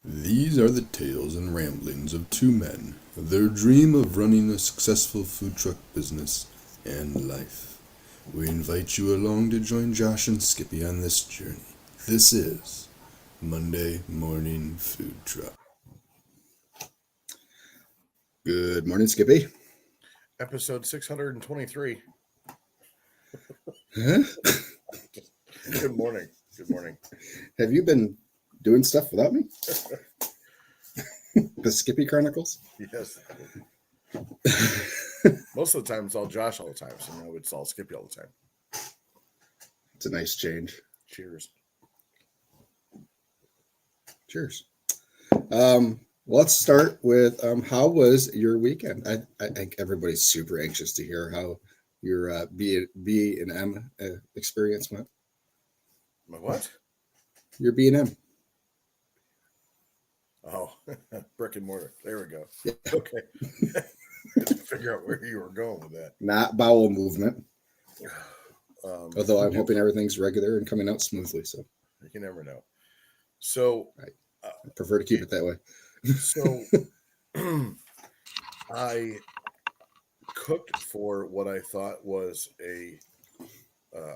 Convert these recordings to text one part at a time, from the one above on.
These are the tales and ramblings of two men, their dream of running a successful food truck business and life. We invite you along to join Josh and Skippy on this journey. This is Monday Morning Food Truck. Good morning, Skippy. Episode 623. Huh? Good morning. Good morning. Have you been doing stuff without me? The Skippy Chronicles? Yes. Most of the time it's all Josh all the time, so now it's all Skippy all the time. It's a nice change. Cheers. Cheers. Let's start with how was your weekend? I think everybody's super anxious to hear how your B and M experience went. My what? Your B and M. Oh, brick and mortar. There we go. Yeah. Okay. Had to figure out where you were going with that. Not bowel movement. Although I'm hoping everything's regular and coming out smoothly. So you can never know. So I prefer to keep it that way. So I cooked for what I thought was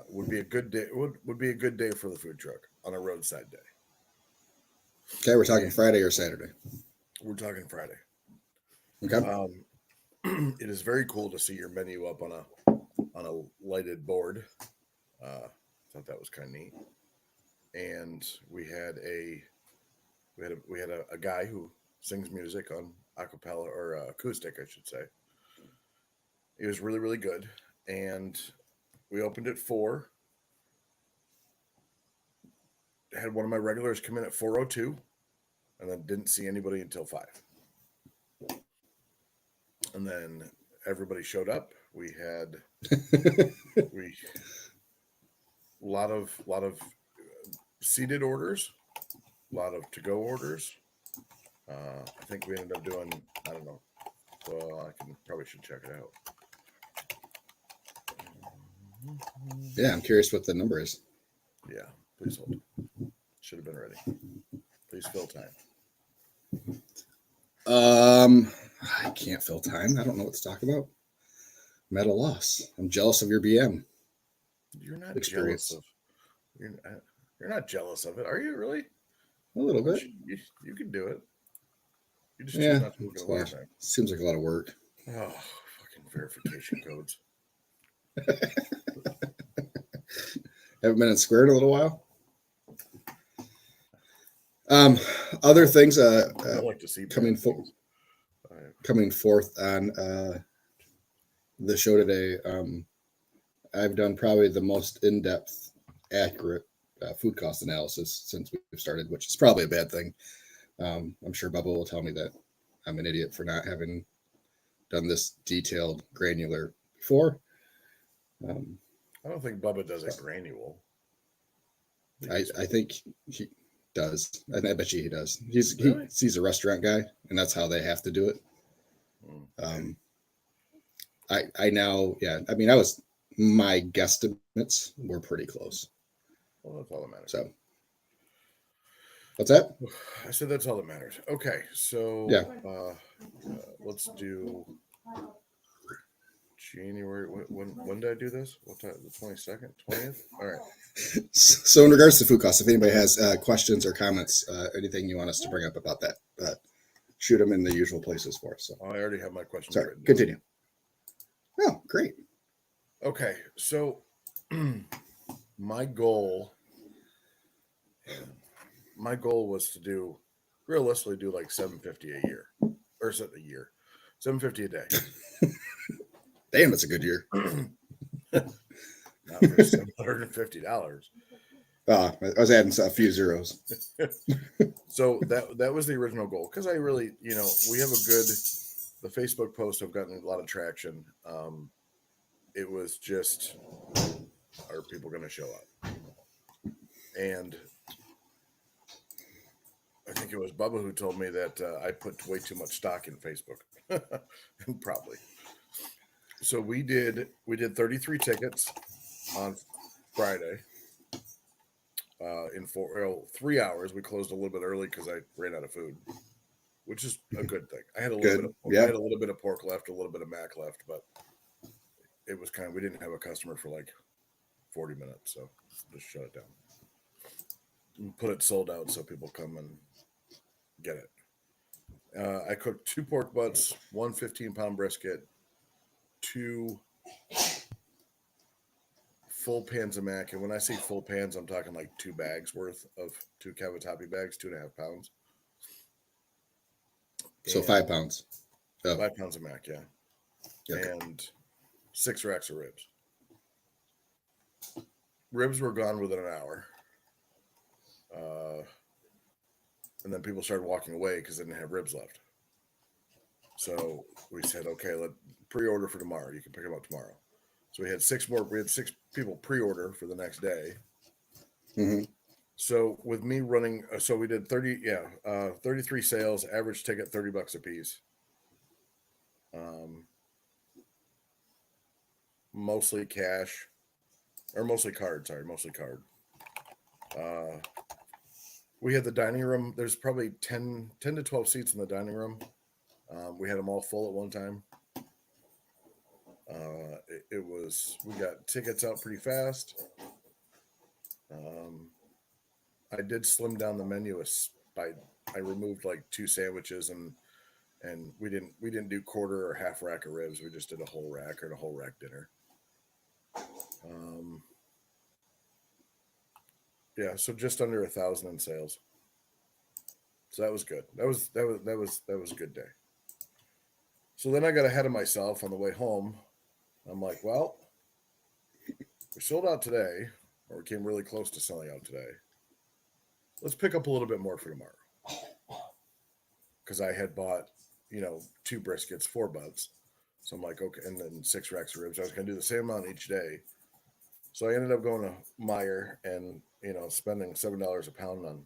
would be a good day. Would be a good day for the food truck on a roadside day. Okay, we're talking Friday or Saturday. We're talking Friday. Okay. It is very cool to see your menu up on a lighted board. Thought that was kind of neat. And we had a guy who sings music on acapella or acoustic, I should say. It was really, really good. And we opened at 4. Had one of my regulars come in at 4:02, and then didn't see anybody until 5. And then everybody showed up. We had a lot of seated orders, a lot of to-go orders. I think we ended up doing, I don't know. Well, probably should check it out. Yeah, I'm curious what the number is. Yeah, please hold. Should have been ready. Please fill time. I can't fill time. I don't know what to talk about. I'm at a loss. I'm jealous of your BM. You're not experience. jealous of. You're not jealous of it, are you? Really? A little bit. You can do it. You just Yeah. choose not to look at a lot of time. Seems like a lot of work. Oh, fucking verification codes. Haven't been in Square in a little while. Other things I like to see coming forth on the show today. I've done probably the most in-depth, accurate food cost analysis since we've started, which is probably a bad thing. I'm sure Bubba will tell me that I'm an idiot for not having done this detailed, granular before. I don't think Bubba does a granule. I think he does. I bet you he does. Really? He's a restaurant guy, and that's how they have to do it. I now, yeah. I mean, my guesstimates were pretty close. Well, that's all that matters. So, what's that? I said that's all that matters. Okay, so yeah. Let's do January. When did I do this? What time? The 22nd, 20th. All right. So, in regards to food costs, if anybody has questions or comments, anything you want us to bring up about that, shoot them in the usual places for us. So. I already have my questions. Sorry, continue. Oh, great. Okay, so my goal was to realistically do like $750 a year, or $750 a day. Damn, that's a good year. Not for $750. I was adding a few zeros. So that was the original goal, because I really, we have the Facebook posts have gotten a lot of traction. It was just, are people going to show up? And I think it was Bubba who told me that I put way too much stock in Facebook. Probably. So we did 33 tickets on Friday. in 3 hours. We closed a little bit early because I ran out of food, which is a good thing. I had a little Good. I had a little bit of pork left, a little bit of mac left, but it was we didn't have a customer for like 40 minutes, so just shut it down. And put it sold out so people come and get it. I cooked 2 pork butts, 1 15-pound brisket, 2 full pans of mac. And when I say full pans, I'm talking like 2 bags worth of 2 cavatappi bags, 2.5 pounds. So 5 pounds. 5 pounds of mac, yeah. Okay. And 6 racks of ribs. Ribs were gone within an hour. And then people started walking away because they didn't have ribs left. So we said, okay, let pre-order for tomorrow. You can pick them up tomorrow. So we had 6 people pre-order for the next day. Mm-hmm. So with me running, so we did 33 sales, average ticket $30 a piece. Mostly cash, or mostly card. Sorry, mostly card. We had the dining room. There's probably 10 to 12 seats in the dining room. We had them all full at one time. We got tickets out pretty fast. I did slim down the menu. I removed like 2 sandwiches and we didn't do quarter or half rack of ribs. We just did a whole rack or a whole rack dinner. Yeah, so just under 1,000 in sales. So that was good. That was a good day. So then I got ahead of myself on the way home. I'm like, well, we sold out today, or we came really close to selling out today. Let's pick up a little bit more for tomorrow. Because I had bought, 2 briskets, 4 butts. So I'm like, okay, and then 6 racks of ribs. I was going to do the same amount each day. So I ended up going to Meijer and, spending $7 a pound on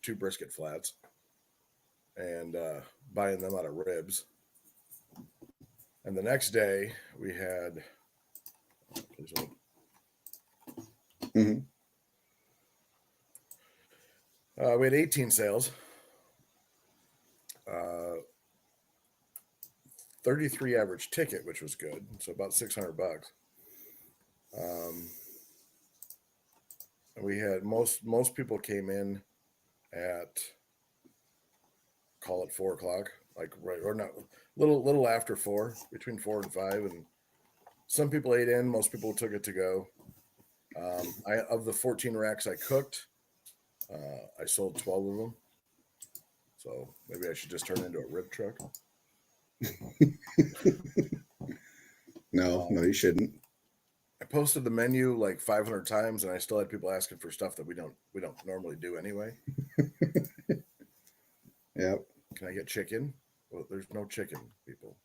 2 brisket flats and buying them out of ribs. And the next day we had, Mm-hmm. we had 18 sales, 33 average ticket, which was good. So about $600. And we had most people came in at, call it 4:00, like right or not, little after 4, between 4 and 5, and some people ate in. Most people took it to go. Of the 14 racks I cooked, I sold 12 of them. So maybe I should just turn into a rib truck. No, you shouldn't. I posted the menu like 500 times, and I still had people asking for stuff that we don't normally do anyway. Yep. Can I get chicken? Well, there's no chicken, people.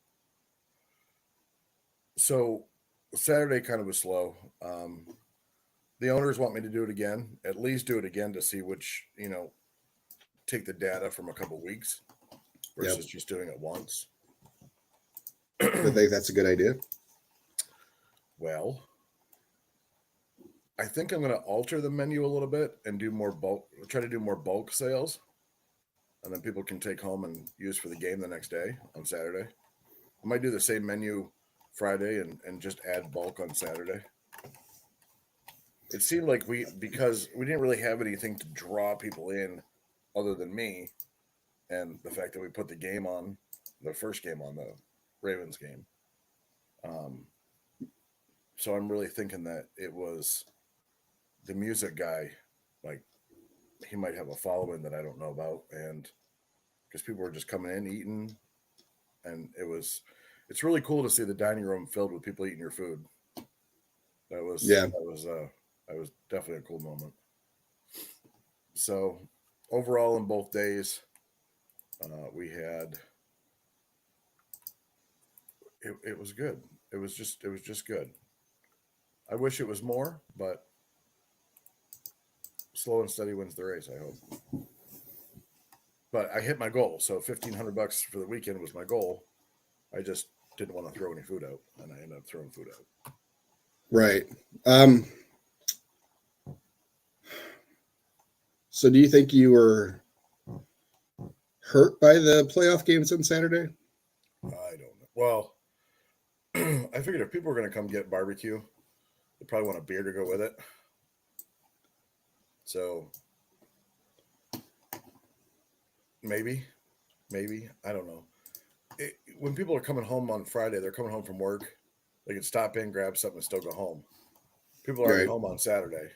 So Saturday kind of was slow. The owners want me to do it again, at least do it again to see which, take the data from a couple weeks versus just doing it once. I think that's a good idea. Well, I think I'm going to alter the menu a little bit and try to do more bulk sales. And then people can take home and use for the game the next day on Saturday. I might do the same menu Friday and just add bulk on Saturday. It seemed like because we didn't really have anything to draw people in other than me and the fact that we put the first game on, the Ravens game. So I'm really thinking that it was the music guy, like he might have a following that I don't know about, and because people were just coming in, eating, and it's really cool to see the dining room filled with people eating your food. That was definitely a cool moment. So overall, in both days, we had it was good. It was just good. I wish it was more, but slow and steady wins the race, I hope. But I hit my goal. So $1,500 for the weekend was my goal. I just didn't want to throw any food out, and I ended up throwing food out. Right. So do you think you were hurt by the playoff games on Saturday? I don't know. Well, I figured if people were going to come get barbecue, they probably want a beer to go with it. So maybe, I don't know. When people are coming home on Friday, they're coming home from work. They can stop in, grab something, and still go home. People are already Right. home on Saturday.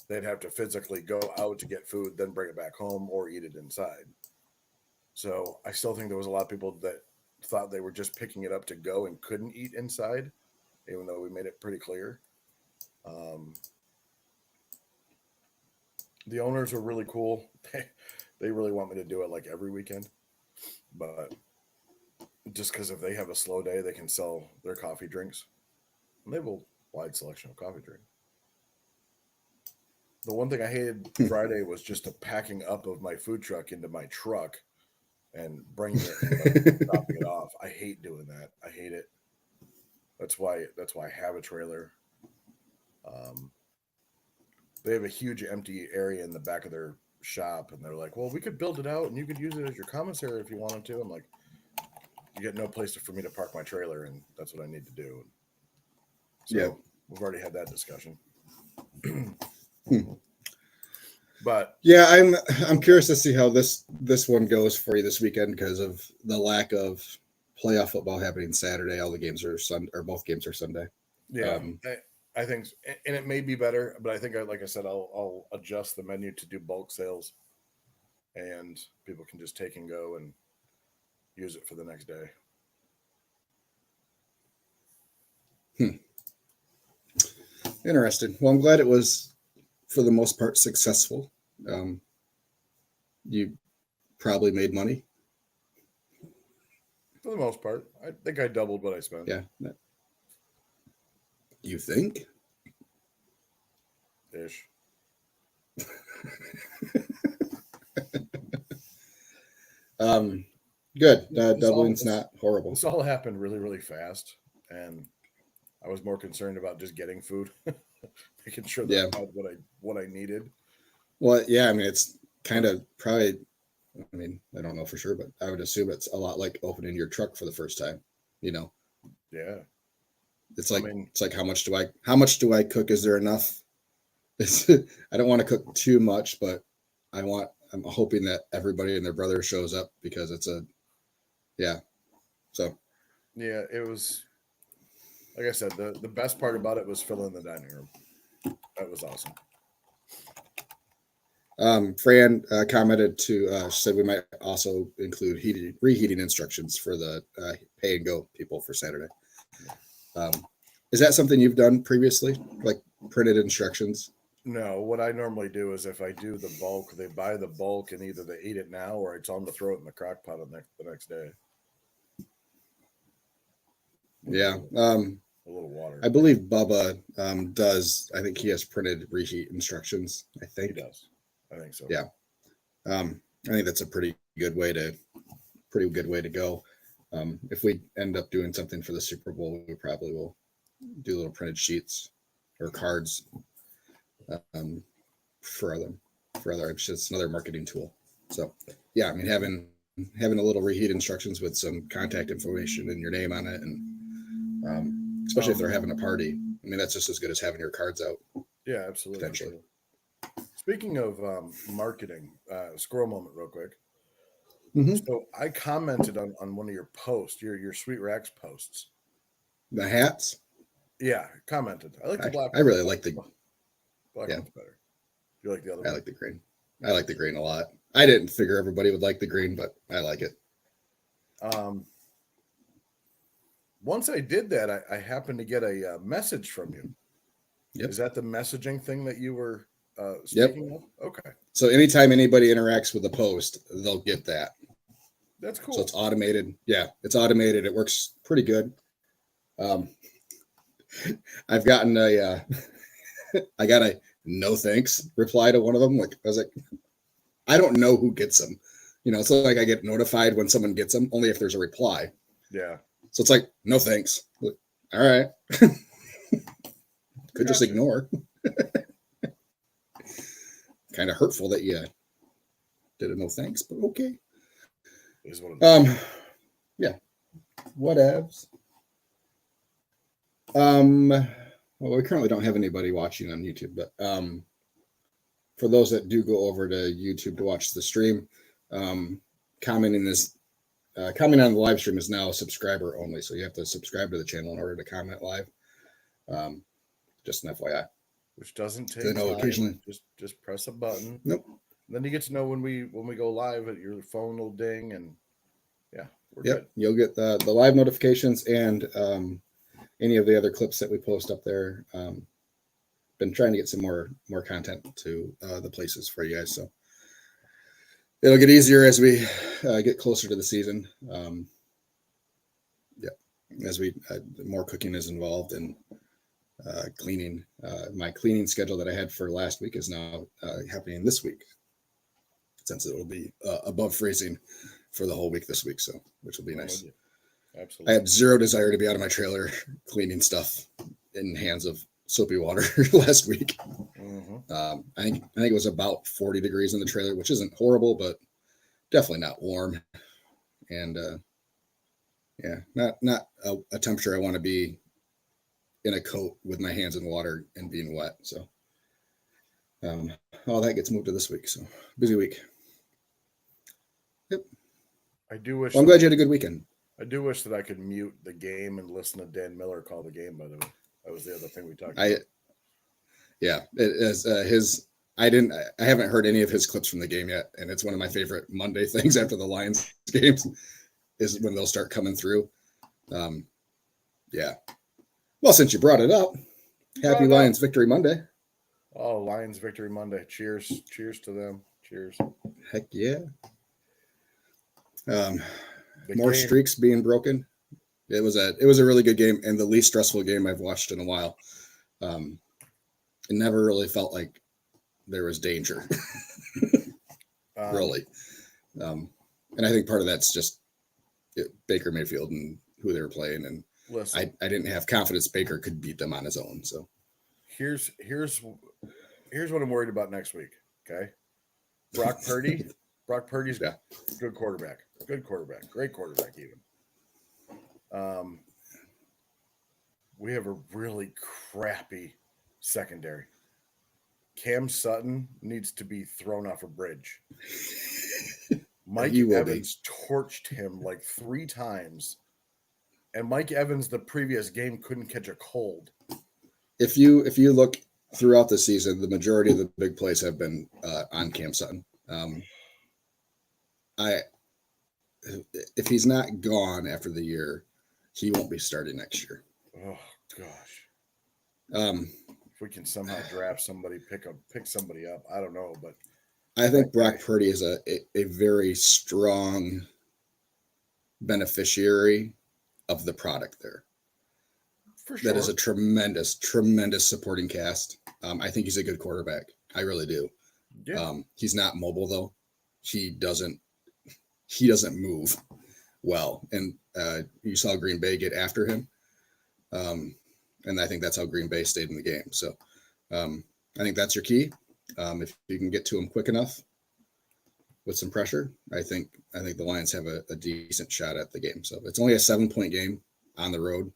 They'd have to physically go out to get food, then bring it back home or eat it inside. So I still think there was a lot of people that thought they were just picking it up to go and couldn't eat inside, even though we made it pretty clear. The owners were really cool. They really want me to do it like every weekend, but just because if they have a slow day, they can sell their coffee drinks. And they have a wide selection of coffee drinks. The one thing I hated Friday was just the packing up of my food truck into my truck and bringing it and like, dropping it off. I hate doing that. I hate it. That's why I have a trailer. They have a huge empty area in the back of their shop, and they're like, "Well, we could build it out, and you could use it as your commissary if you wanted to." I'm like, "You get no place for me to park my trailer, and that's what I need to do." So we've already had that discussion. But yeah, I'm curious to see how this one goes for you this weekend because of the lack of playoff football happening Saturday. All the games are Sunday, or both games are Sunday. yeah, I think, and it may be better, but I think, like I said, I'll adjust the menu to do bulk sales, and people can just take and go and use it for the next day. Interesting. Well, I'm glad it was, for the most part, successful. You probably made money. For the most part, I think I doubled what I spent. Yeah. You think? Ish. Good. Doubling's not horrible. This all happened really, really fast, and I was more concerned about just getting food, making sure that I had what I needed. Well, yeah, I mean, it's kind of probably. I mean, I don't know for sure, but I would assume it's a lot like opening your truck for the first time. You know. Yeah. It's like how much do I cook? Is there enough? I don't want to cook too much, but I'm hoping that everybody and their brother shows up because it's So yeah, it was, like I said, the best part about it was filling the dining room. That was awesome. Fran commented said we might also include reheating instructions for the pay and go people for Saturday. Is that something you've done previously, like printed instructions? No, what I normally do is if I do the bulk, they buy the bulk and either they eat it now or I tell them to throw it in the crock pot the next day. Yeah. A little water. I believe Bubba does. I think he has printed reheat instructions. I think he does. I think so. Yeah. I think that's a pretty good way to go. If we end up doing something for the Super Bowl, we probably will do little printed sheets or cards for other. It's just another marketing tool. So yeah, I mean having a little reheat instructions with some contact information and your name on it, and especially if they're having a party. I mean that's just as good as having your cards out. Yeah, absolutely. Potentially. Speaking of marketing, squirrel moment real quick. Mm-hmm. So I commented on one of your posts, your Sweet Racks posts. The hats? Yeah, commented. I like the black one. I really like the black one's better. You like the other one? I like the green. I like the green a lot. I didn't figure everybody would like the green, but I like it. Once I did that, I happened to get a message from you. Yep. Is that the messaging thing that you were speaking of? Okay. So anytime anybody interacts with a post, they'll get that. That's cool. So it's automated. Yeah, it's automated. It works pretty good. I've gotten I got a no thanks reply to one of them. Like I was like, I don't know who gets them. You know, it's like I get notified when someone gets them, only if there's a reply. Yeah. So it's like, no thanks. All right. Could just ignore. kind of hurtful that you did a no thanks, but okay. Is what it is. Yeah, whatevs. Well, we currently don't have anybody watching on YouTube, but for those that do go over to YouTube to watch the stream, commenting on the live stream is now subscriber only, so you have to subscribe to the channel in order to comment live. Just an FYI. Which doesn't take I know time. occasionally. Just press a button. Nope. Then you get to know when we go live, your phone will ding, and yeah, we're Yep. good. You'll get the live notifications and any of the other clips that we post up there. Been trying to get some more content to the places for you guys, so it'll get easier as we get closer to the season. As we more cooking is involved and cleaning. My cleaning schedule that I had for last week is now happening this week, since it will be above freezing for the whole week this week, so which will be nice. Absolutely. I had zero desire to be out of my trailer cleaning stuff in hands of soapy water last week. Mm-hmm. I think it was about 40 degrees in the trailer, which isn't horrible, but definitely not warm. And not a temperature I want to be in a coat with my hands in water and being wet. So all that gets moved to this week. So busy week. Yep. I do wish. Well, I'm glad you had a good weekend. I do wish that I could mute the game and listen to Dan Miller call the game. By the way, that was the other thing we talked about. Yeah, it is his. I haven't heard any of his clips from the game yet, and it's one of my favorite Monday things after the Lions games is when they'll start coming through. Yeah. Well, since you brought it up, happy Lions Victory Monday. Oh, Lions Victory Monday! Cheers! Cheers to them! Cheers! Heck yeah. More streaks being broken. It was a really good game and the least stressful game I've watched in a while. It never really felt like there was danger, really. And I think part of that's just Baker Mayfield and who they were playing. And listen, I didn't have confidence Baker could beat them on his own. So here's what I'm worried about next week. Okay, Brock Purdy's good quarterback, great quarterback even. We have a really crappy secondary. Cam Sutton needs to be thrown off a bridge. Mike Evans torched him like 3 times, and Mike Evans the previous game couldn't catch a cold. If you look throughout the season, the majority of the big plays have been on Cam Sutton. If he's not gone after the year, he won't be starting next year. Oh gosh. If we can somehow draft somebody, pick somebody up, I don't know, but I think Brock Purdy is a very strong beneficiary of the product there. For sure. That is a tremendous, tremendous supporting cast. I think he's a good quarterback. I really do. Yeah. He's not mobile though. He doesn't move well. And you saw Green Bay get after him. And I think that's how Green Bay stayed in the game. So I think that's your key. If you can get to him quick enough with some pressure, I think the Lions have a decent shot at the game. So it's only a 7-point game on the road,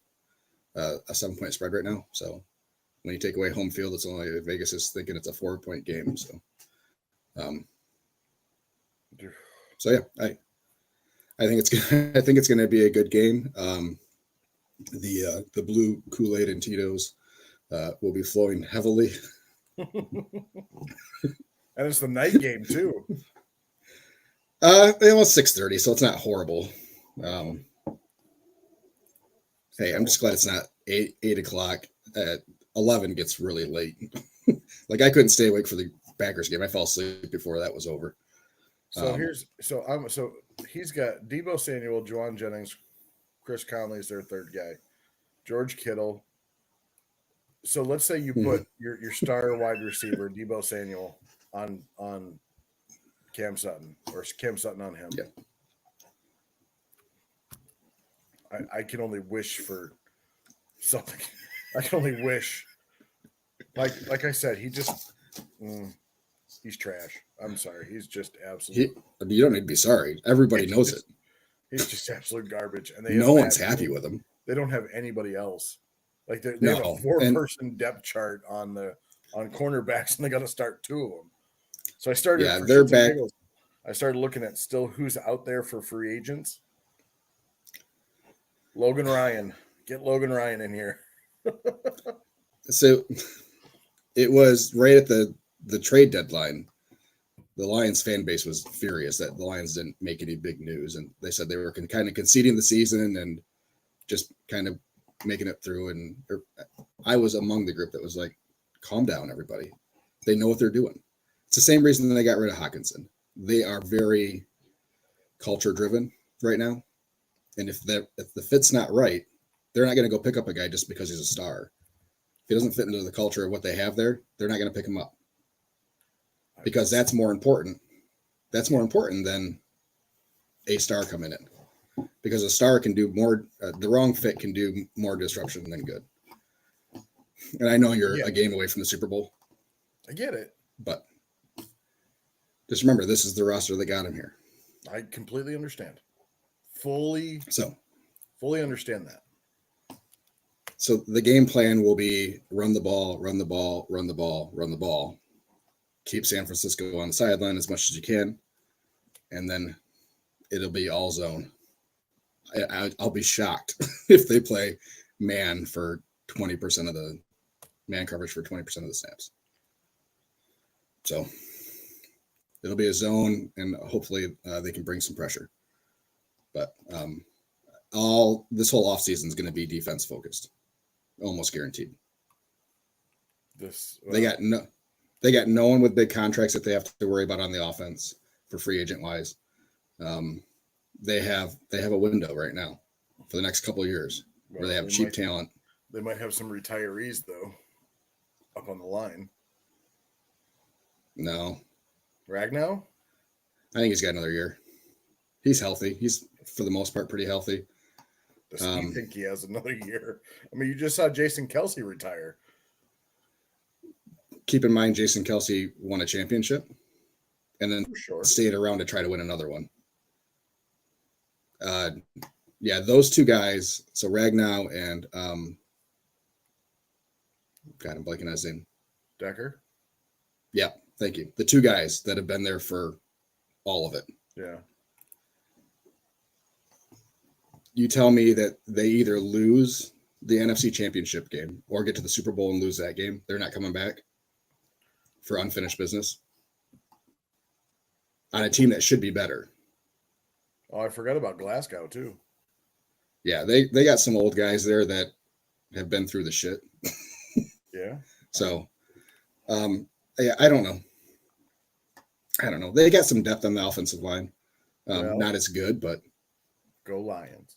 a 7-point spread right now. So when you take away home field, it's only Vegas is thinking it's a 4-point game. So, yeah, I think it's going to be a good game. The blue Kool-Aid and Tito's will be flowing heavily. And it's the night game too. It was 6:30, so it's not horrible. Hey, I'm just glad it's not 8 o'clock. 11 gets really late. Like I couldn't stay awake for the Packers game. I fell asleep before that was over. So he's got Deebo Samuel, Juwan Jennings, Chris Conley is their third guy, George Kittle. So let's say you put your star wide receiver Deebo Samuel on Cam Sutton or Cam Sutton on him. Yeah. I can only wish for something. I can only wish. Like I said, he just He's trash. I'm sorry. He's just You absolute. don't need to be sorry. Everybody knows it. He's just absolute garbage, and No one's happy with him. They don't have anybody else. Like they No, have a 4-person depth chart on cornerbacks, and they got to start 2 of them. So I started. Yeah, for they're shits and back. giggles, I started looking at still who's out there for free agents. Logan Ryan, get Logan Ryan in here. So it was right at the trade deadline. The Lions fan base was furious that the Lions didn't make any big news, and they said they were kind of conceding the season and just kind of making it through. And I was among the group that was like, calm down, everybody. They know what they're doing. It's the same reason that they got rid of Hawkinson. They are very culture driven right now. And if the fit's not right, they're not going to go pick up a guy just because he's a star. If he doesn't fit into the culture of what they have there, they're not going to pick him up. Because that's more important. That's more important than a star coming in. Because a star can do more, the wrong fit can do more disruption than good. And I know you're a game away from the Super Bowl. I get it. But just remember, this is the roster that got him here. I completely understand. Fully understand that. So the game plan will be run the ball, run the ball, run the ball, run the ball. Keep San Francisco on the sideline as much as you can. And then it'll be all zone. I'll be shocked if they play man for 20% of the man coverage for 20% of the snaps. So it'll be a zone, and hopefully they can bring some pressure. But this whole offseason is going to be defense focused, almost guaranteed. They got no one with big contracts that they have to worry about on the offense for free agent wise. They have a window right now for the next couple of years where they have cheap talent. They might have some retirees though up on the line. No. Ragnow? I think he's got another year. He's healthy. He's, for the most part, pretty healthy. Does he think he has another year? I mean, you just saw Jason Kelce retire. Keep in mind, Jason Kelce won a championship and then stayed around to try to win another one. Yeah, those two guys. So Ragnow and God, I'm blanking on his name. Decker? Yeah, thank you. The two guys that have been there for all of it. Yeah. You tell me that they either lose the NFC Championship game or get to the Super Bowl and lose that game. They're not coming back for unfinished business on a team that should be better. Oh, I forgot about Glasgow too. Yeah, they got some old guys there that have been through the shit. Yeah. So, yeah, I don't know. They got some depth on the offensive line. Not as good, but go Lions.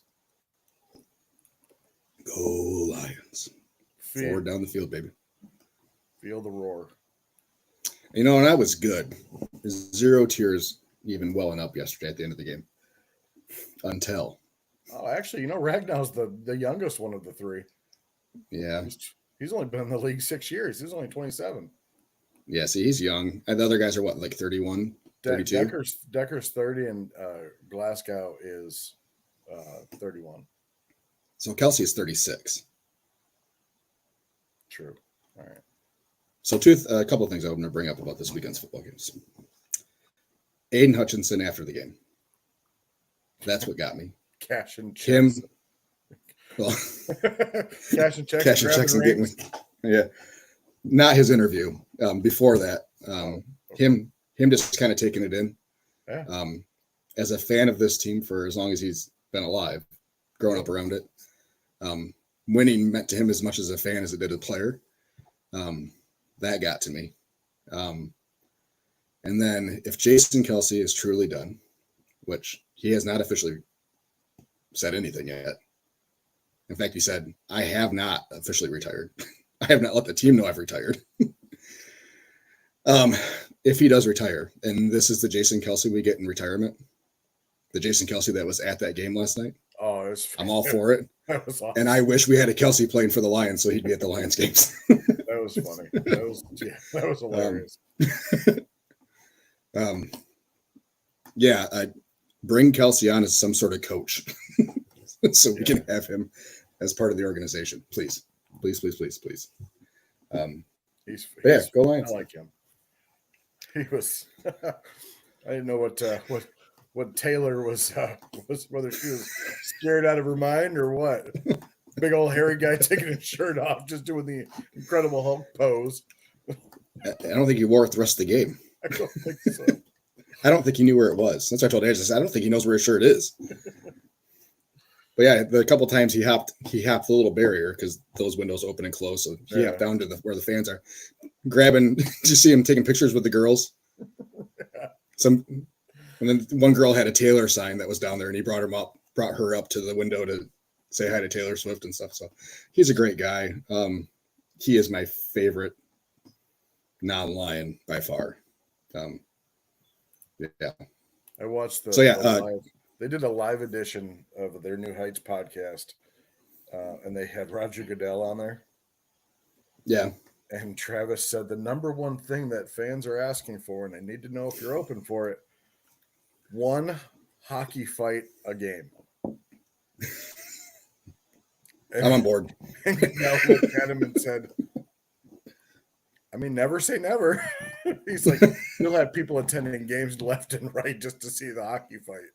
Go Lions. Forward down the field, baby. Feel the roar. And I was good. 0 tears even welling up yesterday at the end of the game. Until. Oh, actually, Ragnow's the youngest one of the three. Yeah. He's only been in the league 6 years. He's only 27. Yeah, see, he's young. And the other guys are what, like 31, 32? Decker's 30, and Glasgow is 31. So Kelce is 36. True. All right. So a couple of things I want to bring up about this weekend's football games. Aiden Hutchinson after the game. That's what got me. Cash and checks. Him. Well, cash and checks. Cash and checks and getting. Yeah. Not his interview. Before that, him just kind of taking it in. Yeah. As a fan of this team for as long as he's been alive, growing up around it, winning meant to him as much as a fan as it did a player. That got to me. And then if Jason Kelce is truly done, which he has not officially said anything yet. In fact, he said, I have not officially retired. I have not let the team know I've retired. If he does retire, and this is the Jason Kelce we get in retirement, the Jason Kelce that was at that game last night. Oh, I'm all for it. That was awesome. And I wish we had a Kelce playing for the Lions so he'd be at the Lions games. That was funny. That was hilarious. Yeah, bring Kelsey on as some sort of coach, so we can have him as part of the organization. Please. Go Lions. I like him. He was. I didn't know what Taylor was whether she was scared out of her mind or what. Big old hairy guy taking his shirt off, just doing the Incredible Hulk pose. I don't think he wore it the rest of the game. I don't think so. I don't think he knew where it was. That's what I told Andrew. I don't think he knows where his shirt is. But yeah, the couple times he hopped the little barrier because those windows open and close. So he hopped down to where the fans are, grabbing. Did you see him taking pictures with the girls? And then one girl had a Taylor sign that was down there, and he brought her up to the window to say hi to Taylor Swift and stuff. So he's a great guy. He is my favorite non-Lion by far. Yeah. I watched they did a live edition of their New Heights podcast, and they had Roger Goodell on there. Yeah. And Travis said the number one thing that fans are asking for, and I need to know if you're open for it, one hockey fight a game. I'm on board. And Goodell looked at him and said, I mean, never say never. He's like, you'll have people attending games left and right just to see the hockey fight.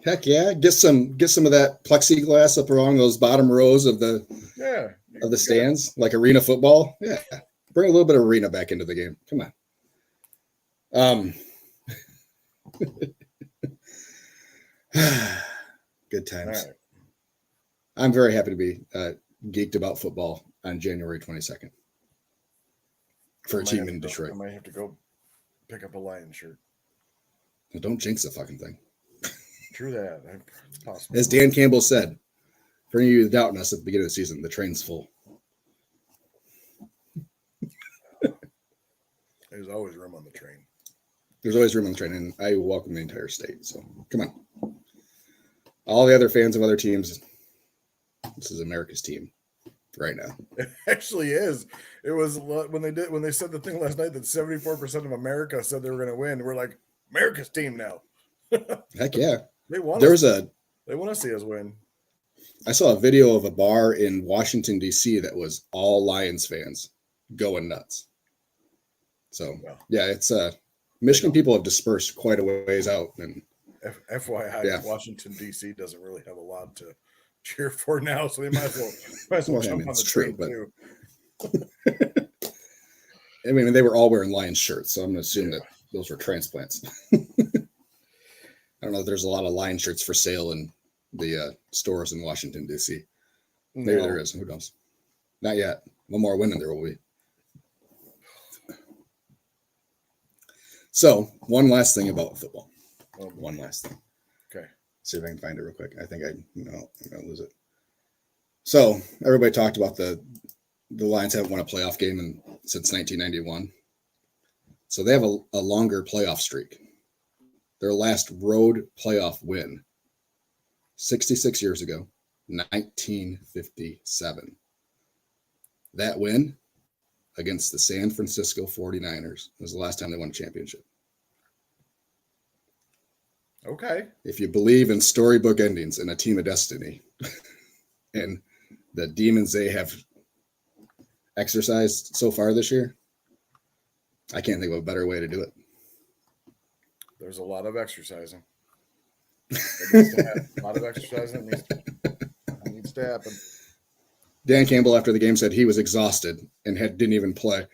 Heck yeah. Get some of that plexiglass up along those bottom rows of the stands, like arena football. Yeah. Bring a little bit of arena back into the game. Come on. Good times. Right. I'm very happy to be geeked about football on January 22nd. For a team in Detroit. I might have to go pick up a Lions shirt. Well, don't jinx the fucking thing. True that. It's possible. As Dan Campbell said, for any of you doubting us at the beginning of the season, the train's full. There's always room on the train. There's always room on the train, and I welcome the entire state. So come on. All the other fans of other teams, this is America's team. Right now, it actually is. It was when they said the thing last night that 74% of America said they were going to win. We're like, America's team now. Heck yeah, they want. They want to see us win. I saw a video of a bar in Washington D.C. that was all Lions fans going nuts. So yeah, it's Michigan people have dispersed quite a ways out, and FYI, Washington D.C. doesn't really have a lot to cheer for now, so they might as well jump on the train too. I mean, they were all wearing Lions shirts, so I'm going to assume that those were transplants. I don't know if there's a lot of Lions shirts for sale in the stores in Washington, D.C. Maybe there is. Who knows? Not yet. One more win and there will be. So, one last thing about football. One last thing. Okay. See if I can find it real quick. I think I'm going to lose it. So, everybody talked about the Lions haven't won a playoff game since 1991. So, they have a longer playoff streak. Their last road playoff win, 66 years ago, 1957. That win against the San Francisco 49ers was the last time they won a championship. Okay. If you believe in storybook endings and a team of destiny and the demons they have exercised so far this year, I can't think of a better way to do it. There's a lot of exercising. A lot of exercising needs to happen. Dan Campbell, after the game, said he was exhausted and didn't even play.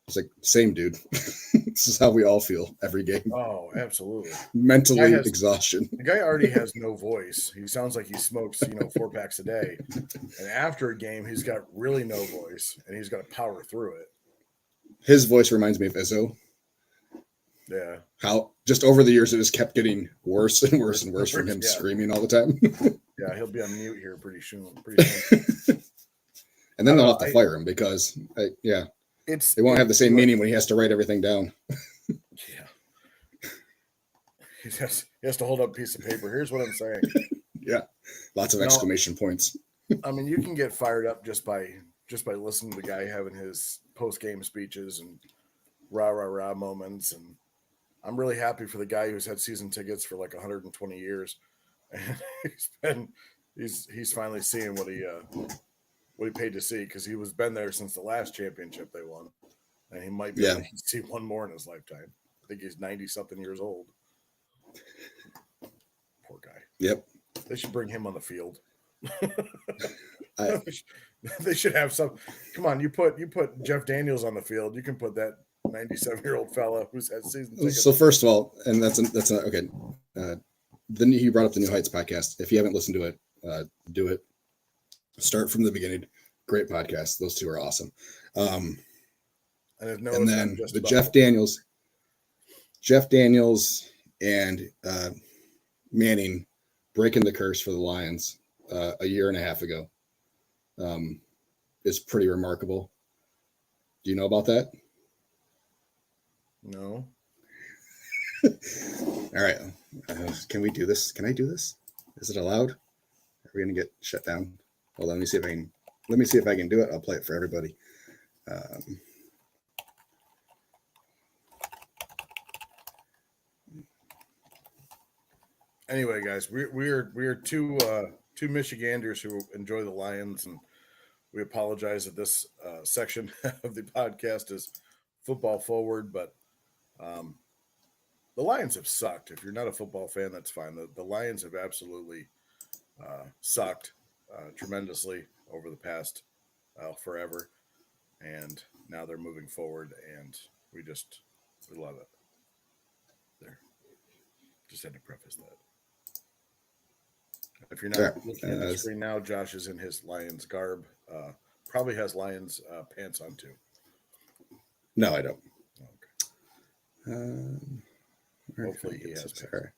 It's like, same dude. This is how we all feel every game. Oh, absolutely. Mentally exhaustion. The guy already has no voice. He sounds like he smokes, 4 packs a day. And after a game, he's got really no voice, and he's got to power through it. His voice reminds me of Izzo. Yeah. How just over the years it just kept getting worse and worse and worse from him screaming all the time. Yeah, he'll be on mute here pretty soon. And then they'll have to fire him because, it won't have the same meaning when he has to write everything down. Yeah. He has to hold up a piece of paper. Here's what I'm saying. Yeah. Lots of exclamation points. I mean, you can get fired up just by listening to the guy having his post-game speeches and rah, rah, rah moments. And I'm really happy for the guy who's had season tickets for like 120 years, and he's finally seeing what he paid to see, because he was been there since the last championship they won, and he might be able to see one more in his lifetime. I think he's 90 something years old. Poor guy. Yep. They should bring him on the field. They should have some. Come on, you put Jeff Daniels on the field. You can put that 97-year-old fella who's had season tickets. So first of all, and that's okay. Then he brought up the New Heights podcast. If you haven't listened to it, do it. Start from the beginning. Great podcast. Those two are awesome. And then the Jeff Daniels and Manning breaking the curse for the Lions a year and a half ago is pretty remarkable. Do you know about that? No. All right. Can we do this? Can I do this? Is it allowed? Are we going to get shut down? Hold on. Let me see if I can do it. I'll play it for everybody. Anyway, guys, we are two Michiganders who enjoy the Lions, and we apologize that this section of the podcast is football forward, but the Lions have sucked. If you're not a football fan, that's fine. The Lions have absolutely sucked tremendously over the past forever, and now they're moving forward, and we love it. There, just had to preface that. If you're not looking at the screen now, Josh is in his Lions garb. Probably has Lions pants on too. No, I don't. Okay. Hopefully he has pants.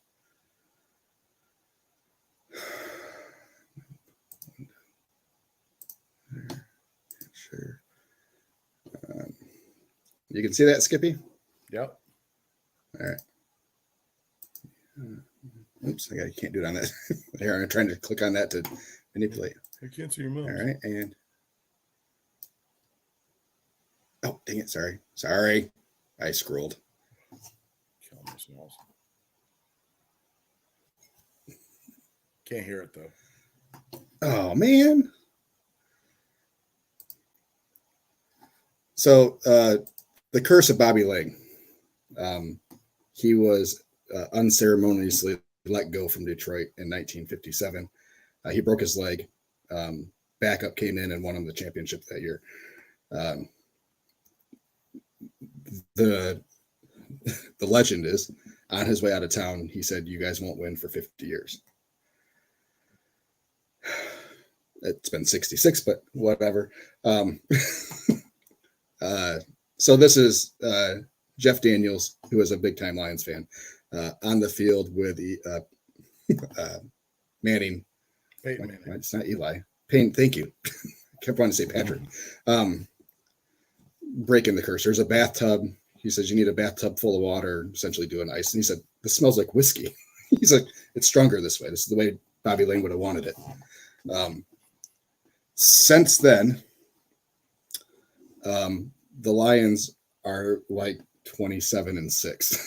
Sure. You can see that, Skippy? Yep. All right. Oops, I can't do it on that. Here, I'm trying to click on that to manipulate. I can't see your mouse. All right, and oh, dang it! Sorry, I scrolled. Kill me some else. Can't hear it though. Oh man! So the curse of Bobby Lang. He was unceremoniously let go from Detroit in 1957. He broke his leg. Backup came in and won him the championship that year. The legend is, on his way out of town, he said, "You guys won't win for 50 years." It's been 66, but whatever. So this is Jeff Daniels, who is a big-time Lions fan, on the field with Manning. Peyton Manning. It's not Eli. Payne, thank you. Kept wanting to say Patrick. Breaking the curse. There's a bathtub. He says, you need a bathtub full of water, essentially doing ice. And he said, this smells like whiskey. He's like, it's stronger this way. This is the way Bobby Lang would have wanted it. Since then, the Lions are like 27-6.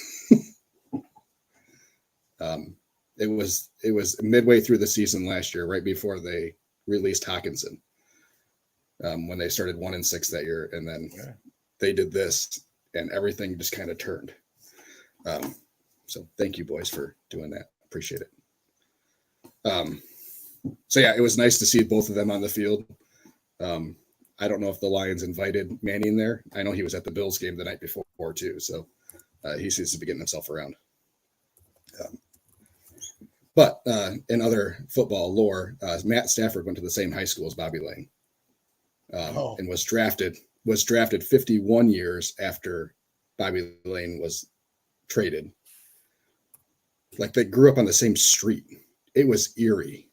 It was midway through the season last year, right before they released Hawkinson, when they started 1-6 that year, and then they did this, and everything just kind of turned. So thank you, boys, for doing that. Appreciate it. So yeah, it was nice to see both of them on the field. I don't know if the Lions invited Manning there. I know he was at the Bills game the night before too, so he seems to be getting himself around. But in other football lore, Matt Stafford went to the same high school as Bobby Lang, and was drafted 51 years after Bobby Lang was traded. Like, they grew up on the same street. It was eerie.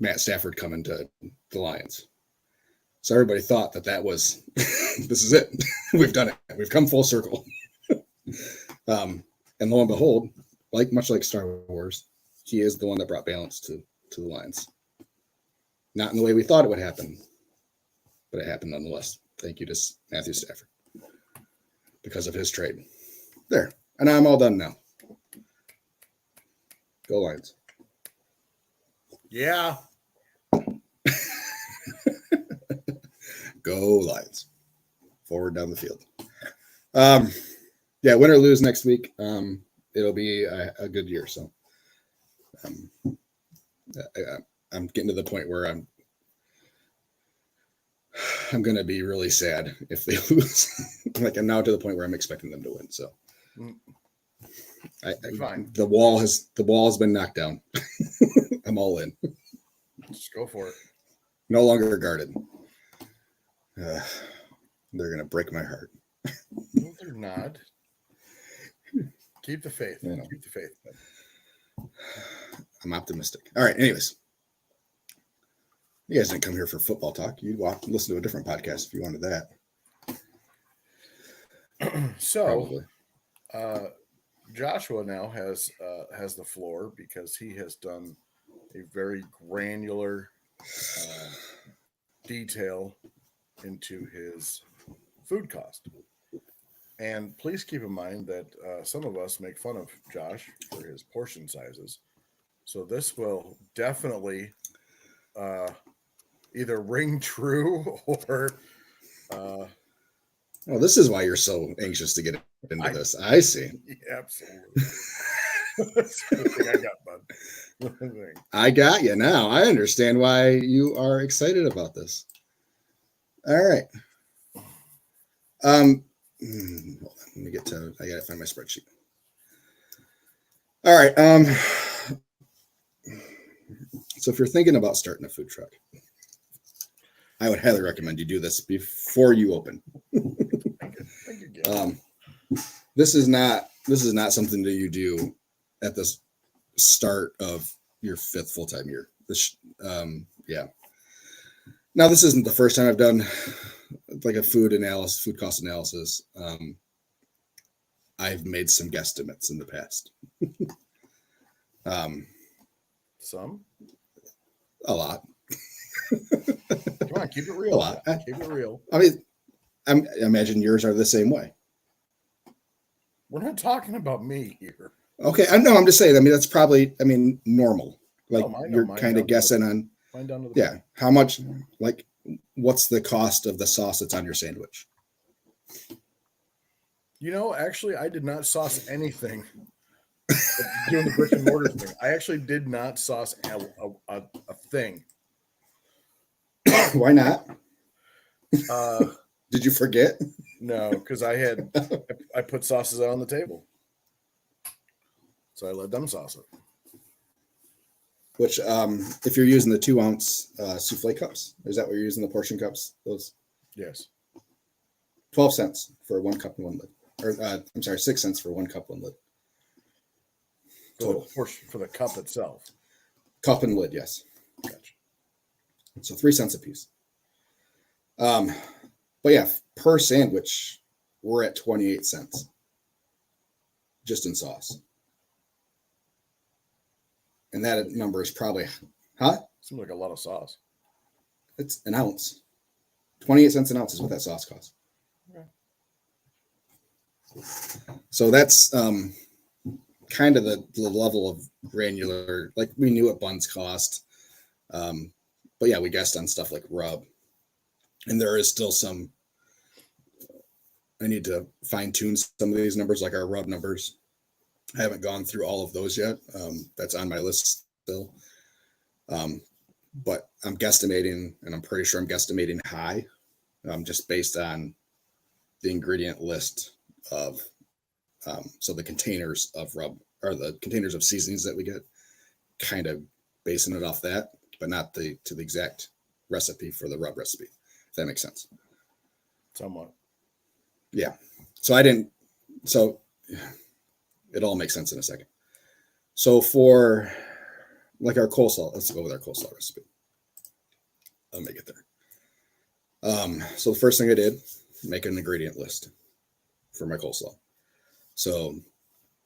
Matt Stafford coming to the Lions. So everybody thought that was, this is it. We've done it. We've come full circle. And lo and behold, much like Star Wars, he is the one that brought balance to the Lions. Not in the way we thought it would happen, but it happened nonetheless. Thank you to Matthew Stafford because of his trade. There. And I'm all done now. Go Lions. Yeah. Go Lions. Forward down the field. Yeah, win or lose next week. It'll be a good year. So I'm getting to the point where I'm going to be really sad if they lose. Like I'm now to the point where I'm expecting them to win. So Fine. The wall has been knocked down. I'm all in. Just go for it. No longer guarded. They're going to break my heart. No, they're not. Keep the faith. You know. Keep the faith. I'm optimistic. All right. Anyways, you guys didn't come here for football talk. You'd listen to a different podcast if you wanted that. So, Joshua now has the floor because he has done a very granular detail into his food cost. And please keep in mind that some of us make fun of Josh for his portion sizes. So this will definitely either ring true or... well, this is why you're so anxious to get into this. I see. Yeah, absolutely. That's the thing I got, bud. I got you now. I understand why you are excited about this. All right. Hold on. Let me get to. I gotta find my spreadsheet. All right. So if you're thinking about starting a food truck, I would highly recommend you do this before you open. This is not something that you do at the start of your 5th full-time year. Yeah. Now this isn't the first time I've done like a food cost analysis. I've made some guesstimates in the past. Some? A lot. Come on, keep it real. A lot. Keep it real. I mean, I imagine yours are the same way. We're not talking about me here. Okay, I know. I'm just saying. I mean, that's probably. I mean, normal. Like you're kind of guessing on. Mine down to the yeah. How much? Like, what's the cost of the sauce that's on your sandwich? You know, actually, I did not sauce anything. Doing the brick and mortar thing, I actually did not sauce a thing. Why not? Did you forget? No, because I put sauces out on the table, so I let them sauce it. Which, if you're using the 2-ounce souffle cups, is that what you're using, the portion cups? Those? Yes. 12 cents for 1 cup and 1 lid. Or I'm sorry, 6 cents for 1 cup, 1 lid. For the cup itself. Cup and lid, yes. Gotcha. So 3 cents a piece. But yeah, per sandwich, we're at 28 cents. Just in sauce. And that number is probably, Seems like a lot of sauce. It's an ounce. 28 cents an ounce is what that sauce costs. Okay. So that's kind of the level of granular, like we knew what buns cost. But yeah, we guessed on stuff like rub. And there is still some, I need to fine tune some of these numbers, like our rub numbers. I haven't gone through all of those yet. That's on my list still. But I'm guesstimating, and I'm pretty sure I'm guesstimating high, just based on the ingredient list of, so the containers of rub, or the containers of seasonings that we get, kind of basing it off that, but not to the exact recipe for the rub recipe, if that makes sense. Somewhat. Yeah. So it all makes sense in a second. So for like our coleslaw, let's go with our coleslaw recipe. I'll make it there. So the first thing I did, make an ingredient list for my coleslaw. So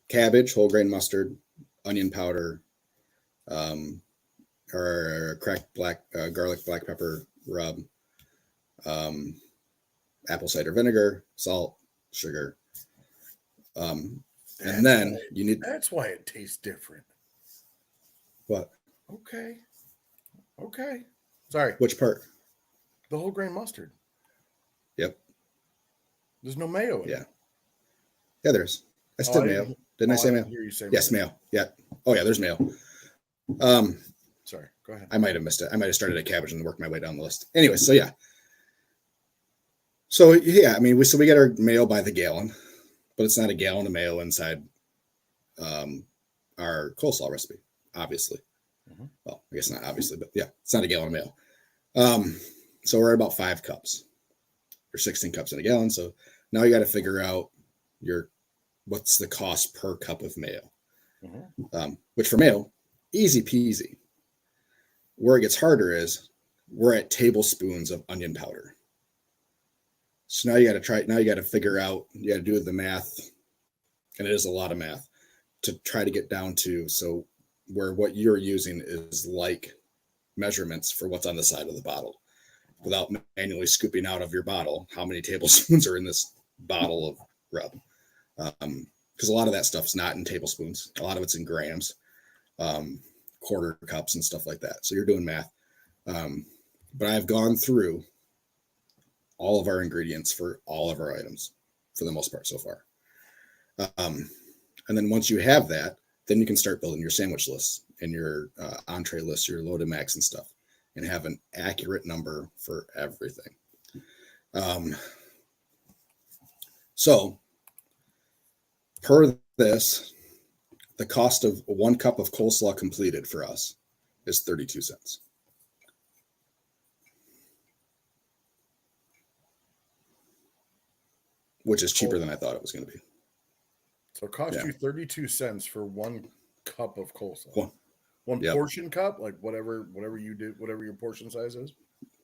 cabbage, whole grain mustard, onion powder, or cracked garlic black pepper rub, apple cider vinegar, salt, sugar, And then you need that's why it tastes different. what? Okay. Sorry. Which part? The whole grain mustard. Yep. There's no mayo in Yeah. it. Yeah, there's. I said mayo. Didn't I say mayo? Hear you say yes, mayo. Yeah. Oh yeah, there's mayo. Sorry, go ahead. I might have missed it. I might have started at cabbage and worked my way down the list. Anyway, so yeah. So yeah, I mean, we get our mayo by the gallon, but it's not a gallon of mayo inside our coleslaw recipe, obviously. Mm-hmm. Well, I guess not obviously, but yeah, it's not a gallon of mayo. So we're at about 5 cups or 16 cups in a gallon. So now you got to figure out what's the cost per cup of mayo, which for mayo, easy peasy. Where it gets harder is we're at tablespoons of onion powder. So now you got to figure out, you got to do the math, and it is a lot of math to try to get down to, so where what you're using is like measurements for what's on the side of the bottle without manually scooping out of your bottle how many tablespoons are in this bottle of rub. Because a lot of that stuff's not in tablespoons. A lot of it's in grams, quarter cups and stuff like that. So you're doing math. But I've gone through all of our ingredients for all of our items for the most part so far. And then once you have that, then you can start building your sandwich lists and your entree lists, your loaded max and stuff, and have an accurate number for everything. So per this, the cost of 1 cup of coleslaw completed for us is 32 cents. Which is cheaper than I thought it was going to be. So it cost you 32 cents for 1 cup of coleslaw. One yep. portion cup, like whatever you do, whatever your portion size is.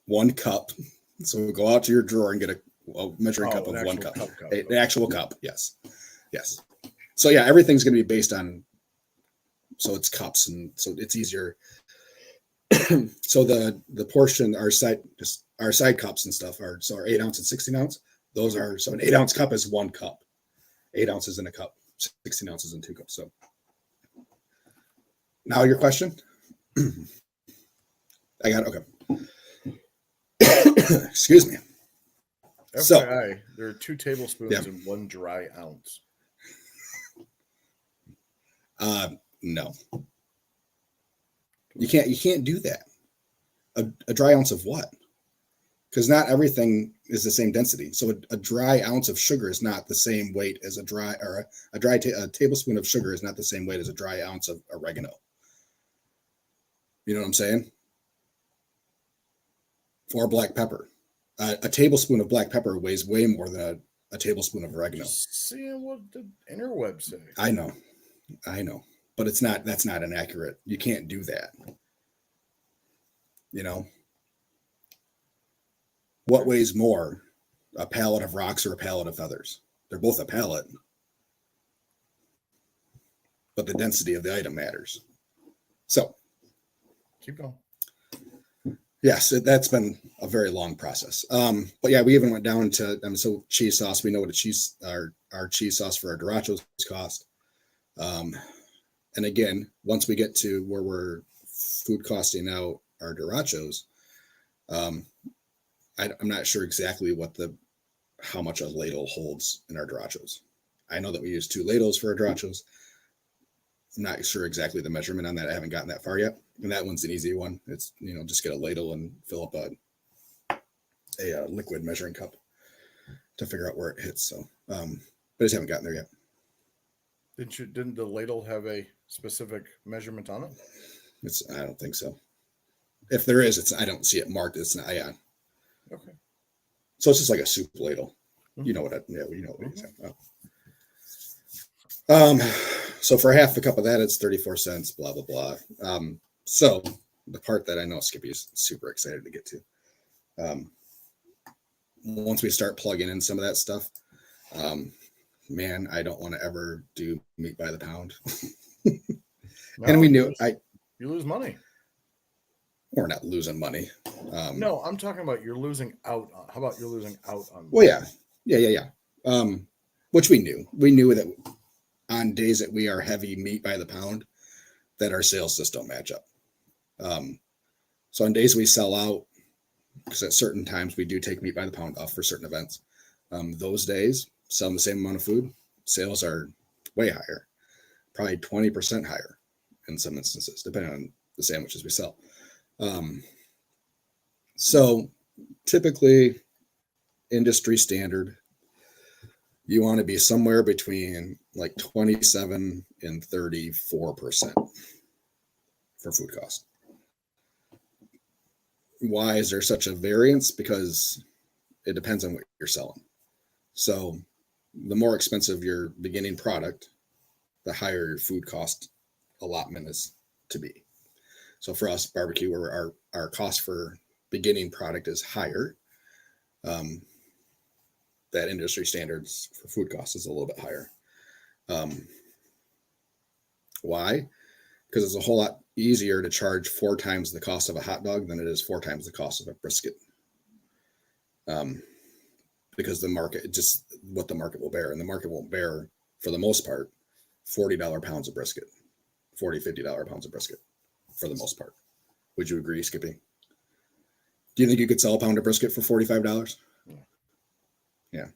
1 cup. So go out to your drawer and get a measuring cup of 1 cup. The actual cup, yes. So yeah, everything's going to be based on, so it's cups, and so it's easier. So the portion, our side cups and stuff are, so our 8 ounce and 16 ounce. Those are, so an 8 ounce cup is 1 cup, 8 ounces in a cup, 16 ounces in 2 cups. So now your question. I got it. Okay. Excuse me. FYI, so there are 2 tablespoons in 1 dry ounce. No. You can't do that. A dry ounce of what? Because not everything is the same density. So a dry ounce of sugar is not the same weight as a tablespoon of sugar is not the same weight as a dry ounce of oregano. You know what I'm saying? Or black pepper. A tablespoon of black pepper weighs way more than a tablespoon of oregano. Seeing what the interwebs say. I know. But that's not inaccurate. You can't do that. You know? What weighs more, a pallet of rocks or a pallet of feathers? They're both a pallet, but the density of the item matters. So, keep going. Yes, that's been a very long process. But yeah, we even went down to so cheese sauce. We know what our cheese sauce for our dorachos cost. And again, once we get to where we're food costing out our dorachos, I'm not sure exactly how much a ladle holds in our dorachos. I know that we use 2 ladles for our dorachos. I'm not sure exactly the measurement on that. I haven't gotten that far yet. And that one's an easy one. It's, just get a ladle and fill up a liquid measuring cup to figure out where it hits. So, but I just haven't gotten there yet. Didn't the ladle have a specific measurement on it? I don't think so. If there is, I don't see it marked. It's not. Yeah. Okay. So it's just like a soup ladle. Mm-hmm. You know what it is. So for half a cup of that, it's 34 cents, blah, blah, blah. So the part that I know Skippy is super excited to get to. Once we start plugging in some of that stuff, man, I don't want to ever do meat by the pound. And we knew you lose money. We're not losing money. No, I'm talking about you're losing out on. How about you're losing out on money? Well, yeah. which we knew that on days that we are heavy meat by the pound, that our sales just don't match up. So on days we sell out, because at certain times we do take meat by the pound off for certain events, those days selling the same amount of food, sales are way higher, probably 20% higher in some instances, depending on the sandwiches we sell. So typically industry standard, you want to be somewhere between like 27 and 34% for food cost. Why is there such a variance? Because it depends on what you're selling. So the more expensive your beginning product, the higher your food cost allotment is to be. So for us, barbecue, where our cost for beginning product is higher, that industry standards for food cost is a little bit higher. Why? Because it's a whole lot easier to charge 4 times the cost of a hot dog than it is 4 times the cost of a brisket. Because the market, just what the market will bear, and the market won't bear, for the most part, $40 pounds of brisket, $50 pounds of brisket, for the most part. Would you agree, Skippy? Do you think you could sell a pound of brisket for $45? Yeah.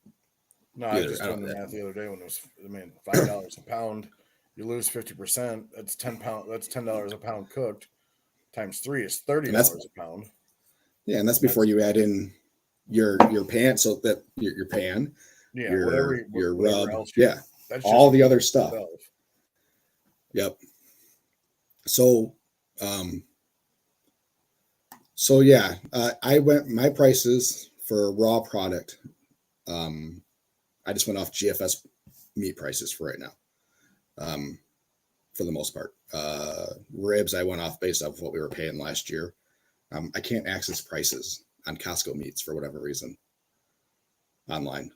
No, I just done the math the other day when it was, $5 a pound. You lose 50%. That's £10. That's $10 a pound cooked. Times 3 is $30 a pound. Yeah, and that's before you add in your pan, so that your pan, your rub, that's all the other stuff. Yep. So, my prices for raw product. I just went off GFS meat prices for right now. For the most part, ribs, I went off based off what we were paying last year. I can't access prices on Costco meats for whatever reason online.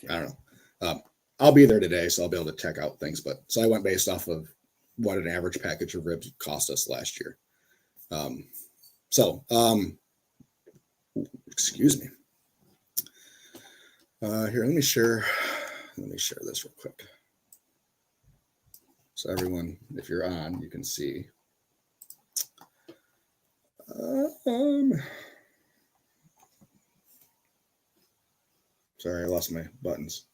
I don't know. I'll be there today, so I'll be able to check out things. But so I went based off of what an average package of ribs cost us last year. Excuse me. Here, let me share this real quick. So everyone, if you're on, you can see. Sorry, I lost my buttons.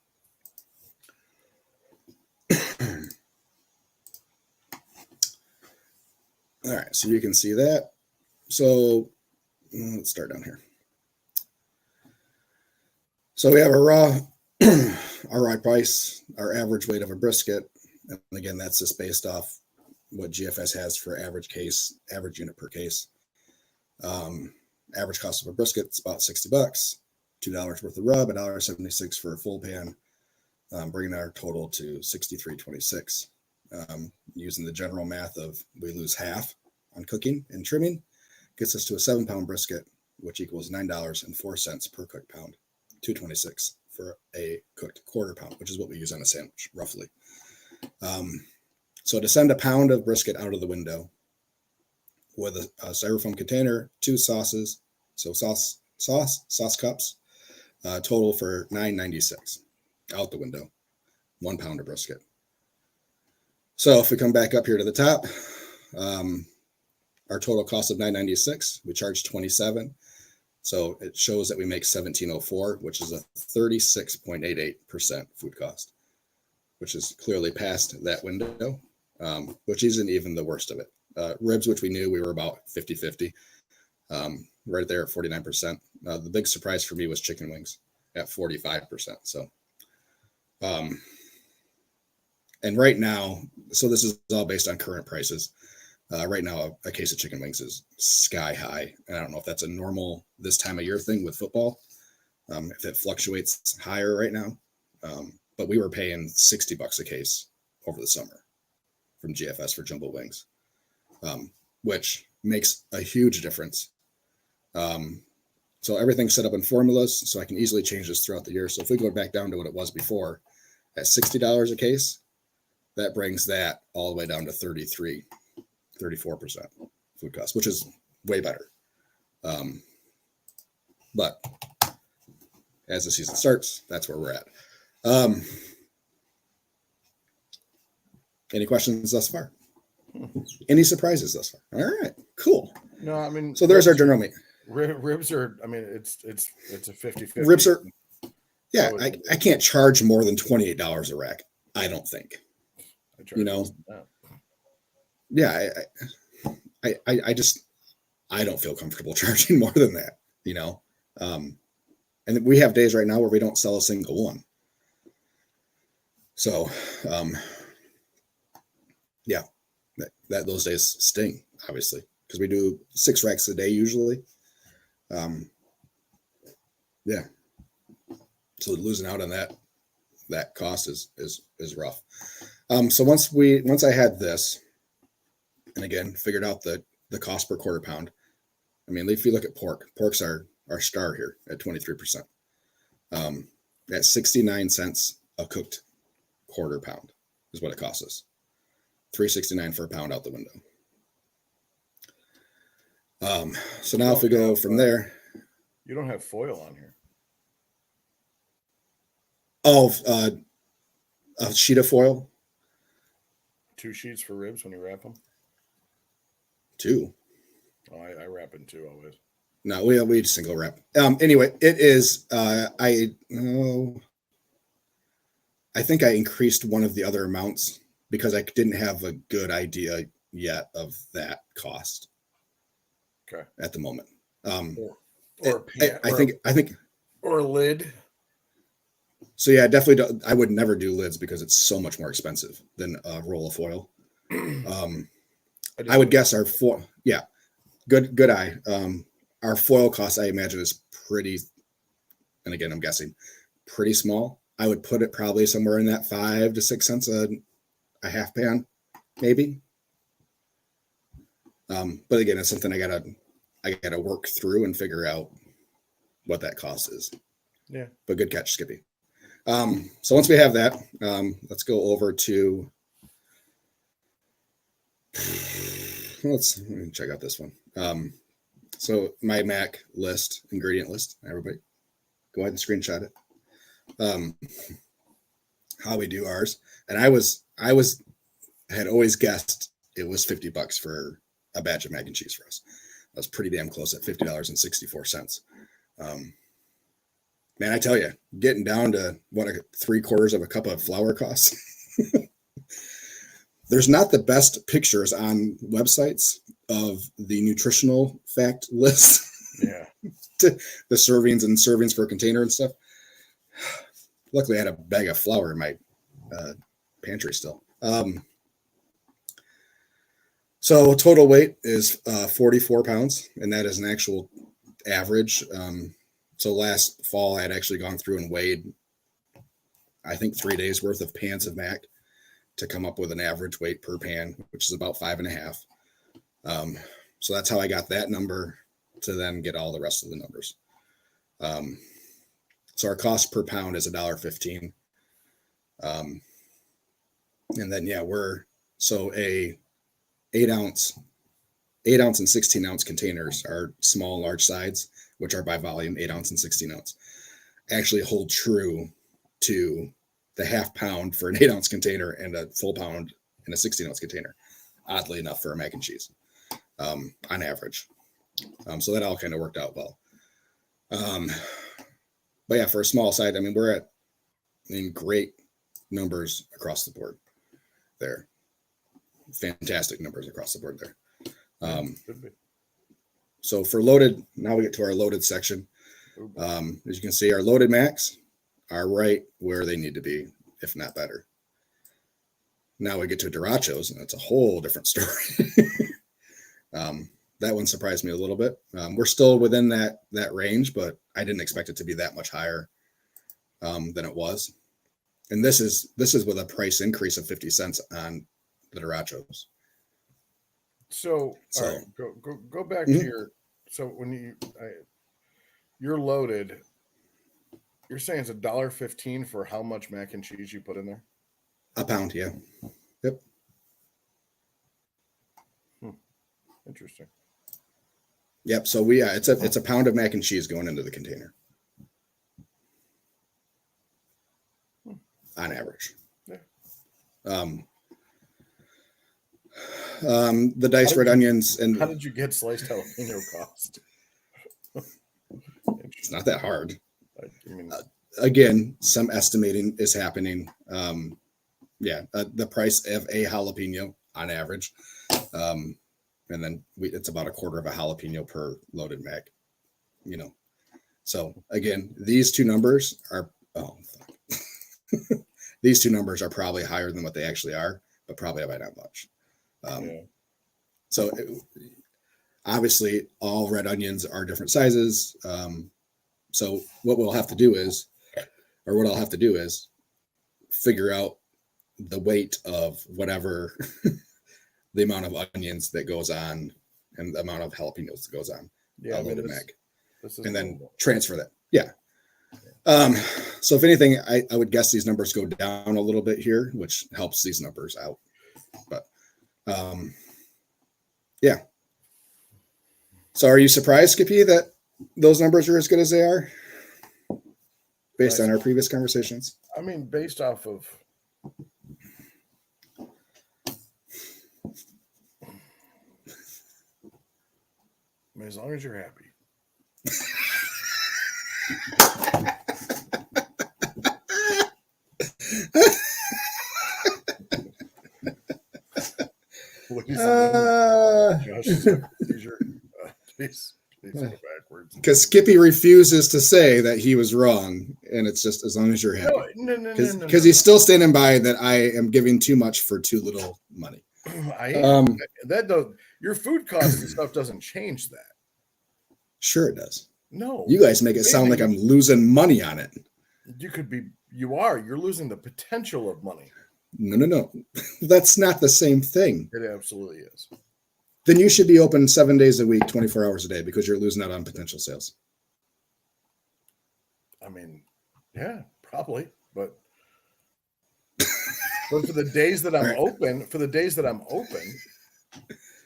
All right, so you can see that. So let's start down here. So we have our raw price, our average weight of a brisket. And again, that's just based off what GFS has for average unit per case. Average cost of a brisket is about $60, $2 worth of rub, $1.76 for a full pan, bringing our total to $63.26. Using the general math of we lose half on cooking and trimming, gets us to a 7-pound brisket, which equals $9.04 per cooked pound, $2.26 for a cooked quarter pound, which is what we use on a sandwich, roughly. So to send a pound of brisket out of the window with a styrofoam container, 2 sauces, so sauce cups, total for $9.96 out the window, 1 pound of brisket. So if we come back up here to the top, our total cost of $9.96, we charge $27. So it shows that we make $17.04, which is a 36.88% food cost, which is clearly past that window, which isn't even the worst of it. Ribs, which we knew we were about 50-50, right there at 49%. The big surprise for me was chicken wings at 45%. So, and right now, so this is all based on current prices. Right now, a case of chicken wings is sky high. And I don't know if that's a normal this time of year thing with football, if it fluctuates higher right now. But we were paying $60 a case over the summer from GFS for jumbo wings, which makes a huge difference. So everything's set up in formulas, so I can easily change this throughout the year. So if we go back down to what it was before at $60 a case, that brings that all the way down to 34% food cost, which is way better. But as the season starts, that's where we're at. Um, any questions thus far? Any surprises thus far? All right, cool. No, I mean, So there's our general meat. Ribs are. I mean, it's a 50-50. Ribs are. Yeah, So I can't charge more than $28 a rack. I don't think. You know. Yeah, I just I don't feel comfortable charging more than that. You know, and we have days right now where we don't sell a single one. So, yeah, that those days sting, obviously, because we do 6 racks a day usually. Yeah, so losing out on that cost is rough. So once I had this, and again figured out the cost per quarter pound. I mean, if you look at pork's our star here at 23%. At 69 cents a cooked quarter pound is what it costs us. $3.69 for a pound out the window. So now if we go from there, you don't have foil on here. Oh, a sheet of foil. 2 sheets for ribs when you wrap them. 2. Oh, I wrap in 2 always. No, we single wrap. Anyway, it is. I think I increased one of the other amounts because I didn't have a good idea yet of that cost. Okay. At the moment. I think or a lid. So yeah, definitely. I would never do lids because it's so much more expensive than a roll of foil. I would guess our foil. Yeah, good eye. Our foil cost, I imagine, is pretty. And again, I'm guessing pretty small. I would put it probably somewhere in that 5 to 6 cents a half pan, maybe. But again, it's something I gotta work through and figure out what that cost is. Yeah. But good catch, Skippy. So once we have that, let's go over to. Let me check out this one. So my Mac ingredient list. Everybody, go ahead and screenshot it. How we do ours, and I had always guessed it was $50 for a batch of mac and cheese for us. I was pretty damn close at $50.64. Man, I tell you, getting down to what 3/4 of a cup of flour costs. There's not the best pictures on websites of the nutritional fact list. Yeah. The servings for a container and stuff. Luckily, I had a bag of flour in my pantry still. So total weight is 44 pounds, and that is an actual average. So last fall, I had actually gone through and weighed, I think, 3 days worth of pans of mac to come up with an average weight per pan, which is about 5.5. So that's how I got that number to then get all the rest of the numbers. So our cost per pound is $1.15. And then, yeah, a 8-ounce and 16-ounce containers are small and large sides, which are by volume, 8-ounce and 16-ounce, actually hold true to the half pound for an 8-ounce container and a full pound in a 16-ounce container, oddly enough, for a mac and cheese, on average. So that all kind of worked out well. But yeah, for a small side, I mean, we're in great numbers across the board there. Fantastic numbers across the board there. So for loaded, now we get to our loaded section. As you can see, our loaded max are right where they need to be, if not better. Now we get to Durachos, and that's a whole different story. That one surprised me a little bit. We're still within that range, but I didn't expect it to be that much higher than it was. And this is with a price increase of 50 cents on the Durachos. So all right, go back to your. So when you're loaded, you're saying it's $1.15 for how much mac and cheese you put in there? A pound, yeah. Yep. Interesting. Yep. So it's a pound of mac and cheese going into the container. on average. Yeah. The diced red onions, and how did you get sliced jalapeno cost? it's not that hard. I mean, Again, some estimating is happening. The price of a jalapeno on average, and then it's about a quarter of a jalapeno per loaded mag. So again, these two numbers are these two numbers are probably higher than what they actually are, but probably by not much. So obviously, all red onions are different sizes. So what I'll have to do is figure out the weight of whatever the amount of onions that goes on and the amount of jalapenos that goes on a loaded mag, and then transfer that. Yeah. So if anything, I would guess these numbers go down a little bit here, which helps these numbers out. But yeah. So are you surprised, Skippy, that those numbers are as good as they are based on our previous conversations? I mean, based off of as long as you're happy. Josh is having a seizure. Please go backwards. Because Skippy refuses to say that he was wrong, and it's just as long as you're happy. No. Because he's still standing by that I am giving too much for too little money. I am. Your food costs and stuff doesn't change that. Sure it does. No. You guys make it sound like I'm losing money on it. You're losing the potential of money. No. That's not the same thing. It absolutely is. Then you should be open 7 days a week, 24 hours a day, because you're losing out on potential sales. I mean, yeah, probably. But for the days that I'm open,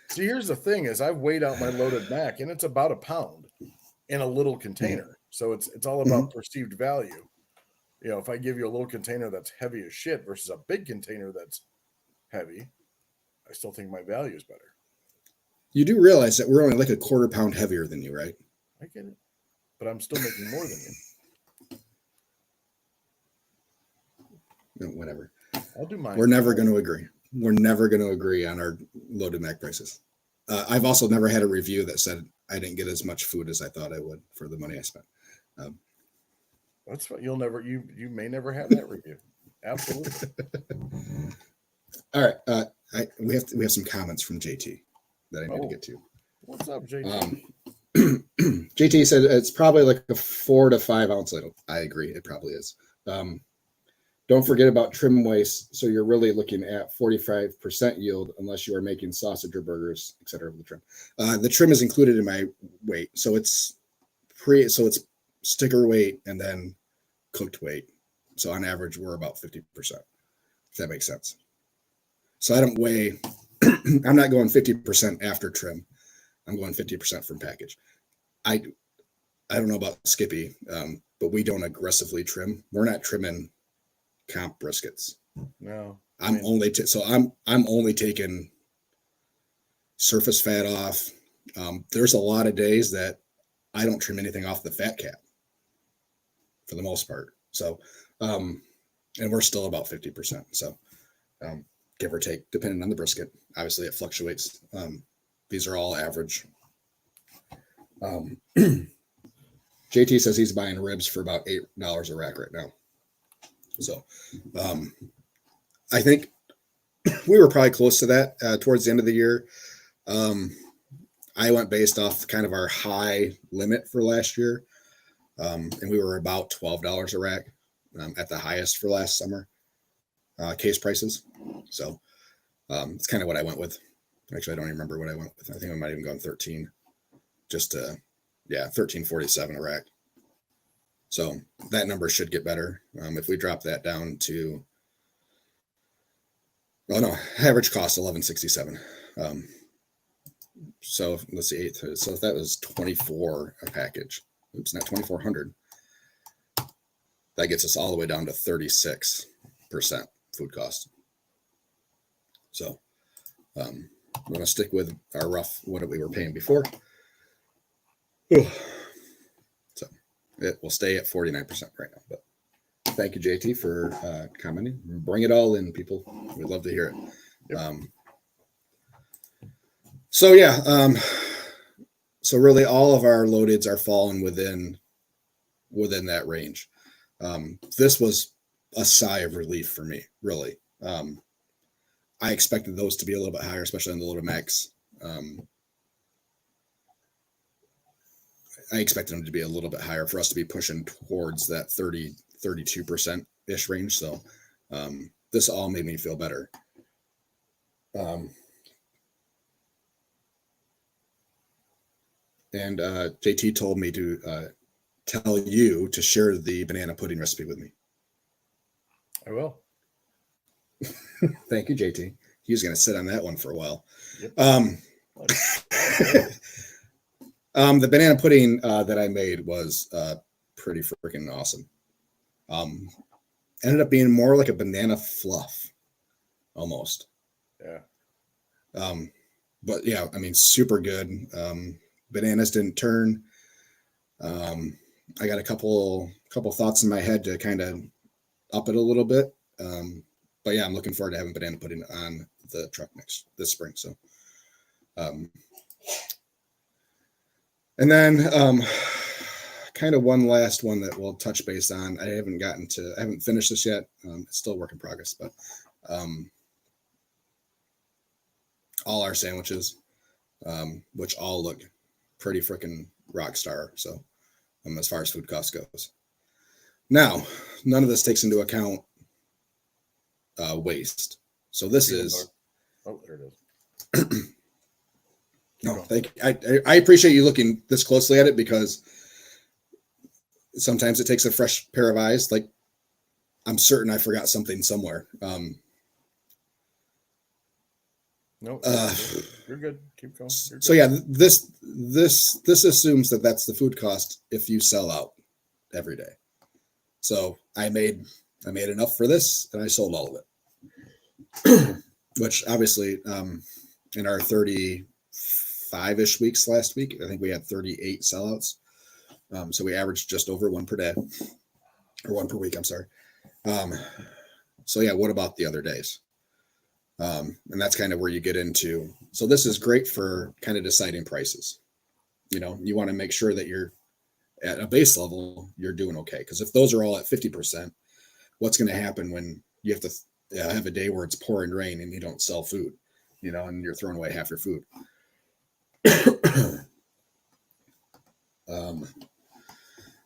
see, here's the thing is I've weighed out my loaded mac and it's about a pound in a little container. So it's all about perceived value. If I give you a little container that's heavy as shit versus a big container that's heavy, I still think my value is better. You do realize that we're only like a quarter pound heavier than you, right? I get it. But I'm still making more than you. No, whatever. I'll do mine. We're never going to agree. We're never going to agree on our loaded mac prices. I've also never had a review that said I didn't get as much food as I thought I would for the money I spent. That's what you may never have that review. Absolutely. All right. We have some comments from JT that I need to get to. What's up, JT? JT said it's probably like a 4 to 5 ounce ladle. I agree. It probably is. Don't forget about trim waste. So you're really looking at 45% yield unless you are making sausage or burgers, etc. With the trim. The trim is included in my weight. So it's sticker weight and then cooked weight. So on average, we're about 50%, if that makes sense. So I don't weigh, I'm not going 50% after trim. I'm going 50% from package. I don't know about Skippy, but we don't aggressively trim. We're not trimming comp briskets. No. I'm only taking surface fat off. There's a lot of days that I don't trim anything off the fat cap for the most part. So, and we're still about 50%. So, give or take, depending on the brisket. Obviously, it fluctuates. These are all average. JT says he's buying ribs for about $8 a rack right now. So, I think we were probably close to that towards the end of the year. I went based off kind of our high limit for last year. And we were about $12 a rack at the highest for last summer case prices. So it's kind of what I went with. Actually, I don't even remember what I went with. I think I might even gone 13, just $13.47 a rack. So that number should get better if we drop that down to. Oh no, average cost $11.67. So let's see, so if that was 24 a package, oops, not 2,400. That gets us all the way down to 36. food cost. So I'm going to stick with our rough what we were paying before. So it will stay at 49% right now. But thank you, JT, for commenting. Bring it all in, people. We'd love to hear it. Yep. So yeah, so really all of our loadeds are falling within that range. This was a sigh of relief for me, really. I expected those to be a little bit higher, especially on the Loaded Max. I expected them to be a little bit higher for us to be pushing towards that 32% ish range. So this all made me feel better. And JT told me to tell you to share the banana pudding recipe with me. I will. Thank you, JT. He was going to sit on that one for a while. Yep. The banana pudding that I made was pretty freaking awesome. Ended up being more like a banana fluff, almost. Yeah. But yeah, I mean, super good. Bananas didn't turn. I got a couple thoughts in my head to kind of up it a little bit. But yeah, I'm looking forward to having banana pudding on the truck this spring. So, and then kind of one last one that we'll touch base on. I haven't finished this yet. It's still a work in progress, but all our sandwiches, which all look pretty freaking rock star. So, as far as food cost goes. Now, none of this takes into account waste. So this is. Oh, there it is. No, thank you. I appreciate you looking this closely at it, because sometimes it takes a fresh pair of eyes. Like, I'm certain I forgot something somewhere. No, you're good. Keep going. You're good. So yeah, this assumes that that's the food cost if you sell out every day. So I made enough for this, and I sold all of it. Which obviously, in our 35-ish weeks last week, I think we had 38 sellouts. So we averaged just over one per day, or one per week. I'm sorry. So yeah, what about the other days? And that's kind of where you get into. So this is great for kind of deciding prices. You know, you want to make sure that you're at a base level, you're doing okay. Because if those are all at 50%, what's going to happen when you have to have a day where it's pouring rain and you don't sell food, you know, and you're throwing away half your food.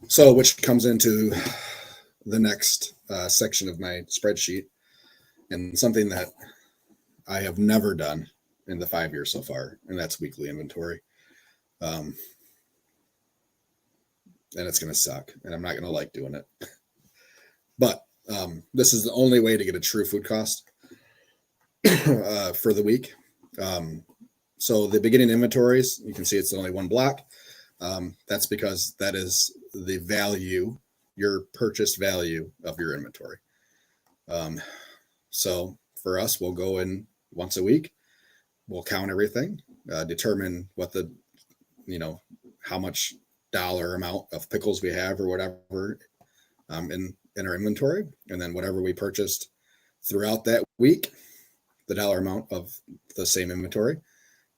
So which comes into the next section of my spreadsheet, and something that I have never done in the 5 years so far, and that's weekly inventory. And it's going to suck, and I'm not going to like doing it. But this is the only way to get a true food cost for the week. So the beginning inventories, you can see it's only one block. That's because that is the value, your purchase value of your inventory. So for us, we'll go in once a week. We'll count everything, determine what the, how much dollar amount of pickles we have or whatever in our inventory. And then whatever we purchased throughout that week, the dollar amount of the same inventory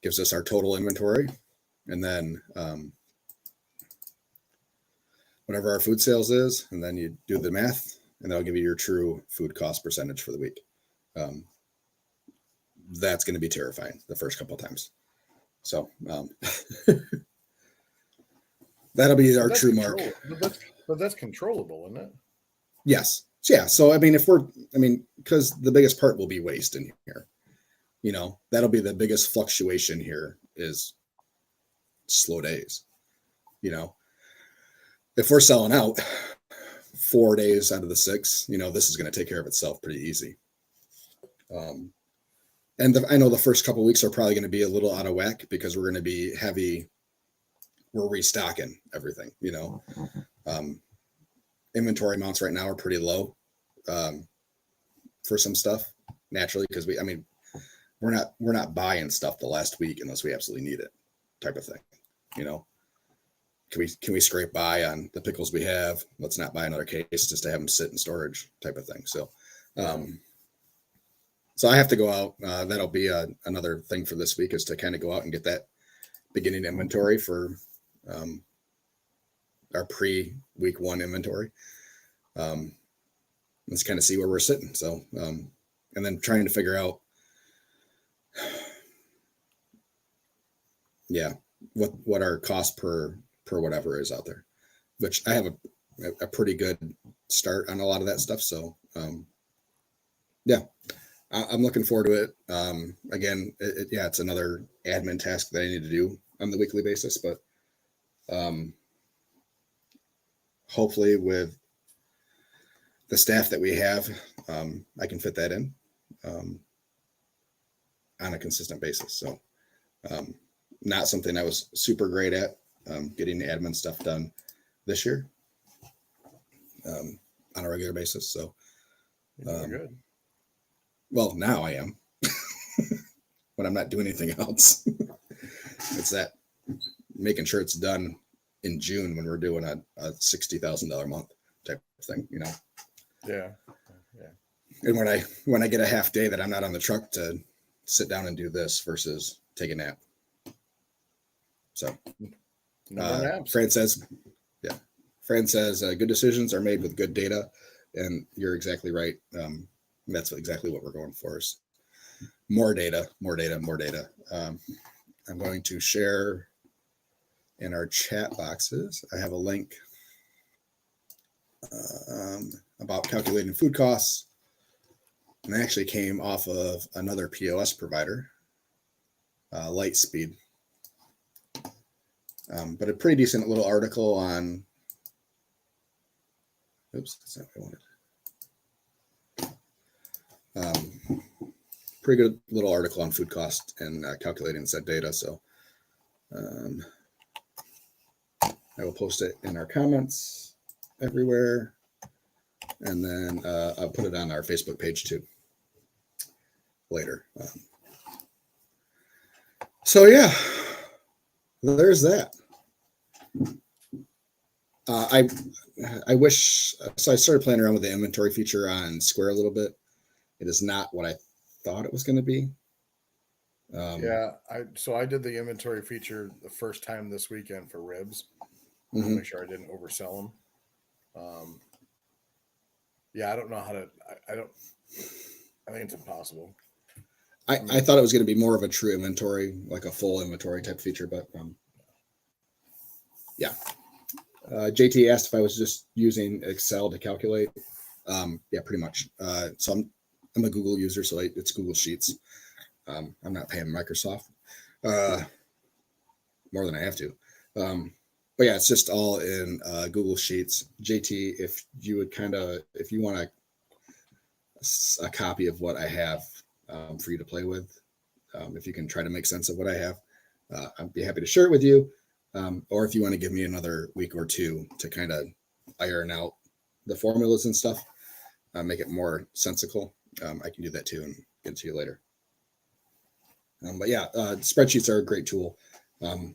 gives us our total inventory. And then whatever our food sales is, and then you do the math, and that'll give you your true food cost percentage for the week. That's going to be terrifying the first couple of times. So that'll be our true mark. But that's controllable, isn't it? Yes. Yeah. So, because the biggest part will be waste in here. That'll be the biggest fluctuation here is slow days. If we're selling out 4 days out of the 6, this is going to take care of itself pretty easy. And I know the first couple of weeks are probably going to be a little out of whack because we're going to be heavy. We're restocking everything, Inventory amounts right now are pretty low. for some stuff naturally, because we're not buying stuff the last week unless we absolutely need it, type of thing. You know, can we scrape by on the pickles we have? Let's not buy another case just to have them sit in storage, type of thing. So, so I have to go out. That'll be another thing for this week, is to kind of go out and get that beginning inventory for our pre-week 1 inventory. Let's kind of see where we're sitting. So, and then trying to figure out, what our cost per whatever is out there, which I have a pretty good start on a lot of that stuff. So, I'm looking forward to it. Again, it's another admin task that I need to do on the weekly basis, but hopefully with the staff that we have, I can fit that in on a consistent basis. So, not something I was super great at, getting the admin stuff done this year on a regular basis. So, good. Well, now I am when I'm not doing anything else. It's that making sure it's done in June when we're doing a $60,000 a month type of thing, you know? Yeah. And when I get a half day that I'm not on the truck to sit down and do this versus take a nap. So, Fran says, good decisions are made with good data, and you're exactly right. That's exactly what we're going for, is more data. I'm going to share in our chat boxes. I have a link about calculating food costs, and it actually came off of another POS provider, Lightspeed. But a pretty decent little article on. Oops, that's not what I wanted. Pretty good little article on food cost and calculating said data. So I will post it in our comments everywhere, and then I'll put it on our Facebook page too later. So yeah, there's that. I wish, so I started playing around with the inventory feature on Square a little bit. It is not what I thought it was going to be. I did the inventory feature the first time this weekend for ribs, to make sure I didn't oversell them. I don't know how to. I think it's impossible. I thought it was going to be more of a true inventory, like a full inventory type feature, but yeah. JT asked if I was just using Excel to calculate. Yeah, pretty much. So I'm a Google user, so it's Google Sheets. I'm not paying Microsoft more than I have to. But yeah, it's just all in Google Sheets. JT, if you want a copy of what I have for you to play with, if you can try to make sense of what I have, I'd be happy to share it with you. Or if you want to give me another week or two to kind of iron out the formulas and stuff, make it more sensical, I can do that too and get to you later. But yeah, spreadsheets are a great tool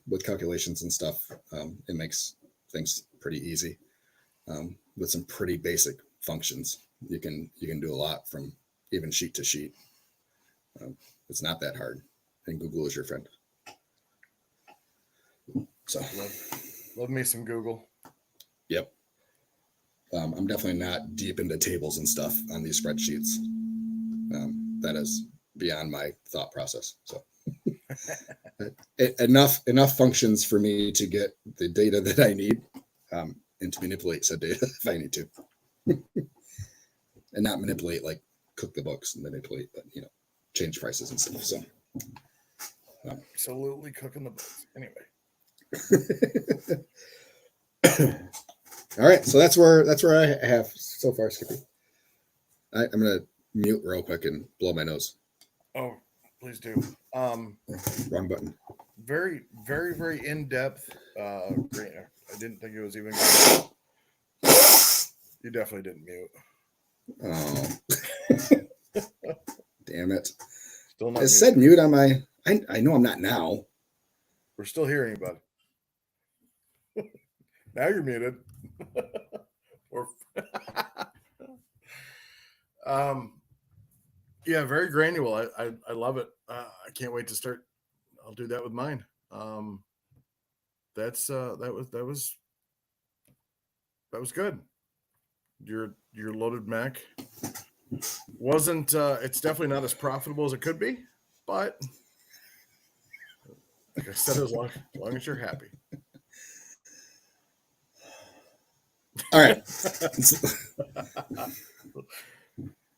with calculations and stuff. It makes things pretty easy with some pretty basic functions. You can do a lot from even sheet to sheet. It's not that hard, and Google is your friend. So love me some Google. Yep. I'm definitely not deep into tables and stuff on these spreadsheets. That is beyond my thought process. So enough functions for me to get the data that I need and to manipulate said data if I need to. And not manipulate like cook the books and manipulate, but change prices and stuff. So absolutely cooking the books. Anyway. All right, so that's where I have so far, Skippy. I'm gonna mute real quick and blow my nose. Oh, please do. Wrong button. Very, very, very in-depth. Great. I didn't think it was even. You definitely didn't mute. Oh. Damn it. Still not It muted. said mute on my. I know I'm not now. We're still hearing you, bud. Now you're muted. Or yeah, very granular. I love it. I can't wait to start. I'll do that with mine. That was good. Your loaded mac wasn't. It's definitely not as profitable as it could be, but like I said, as long as you're happy. All right.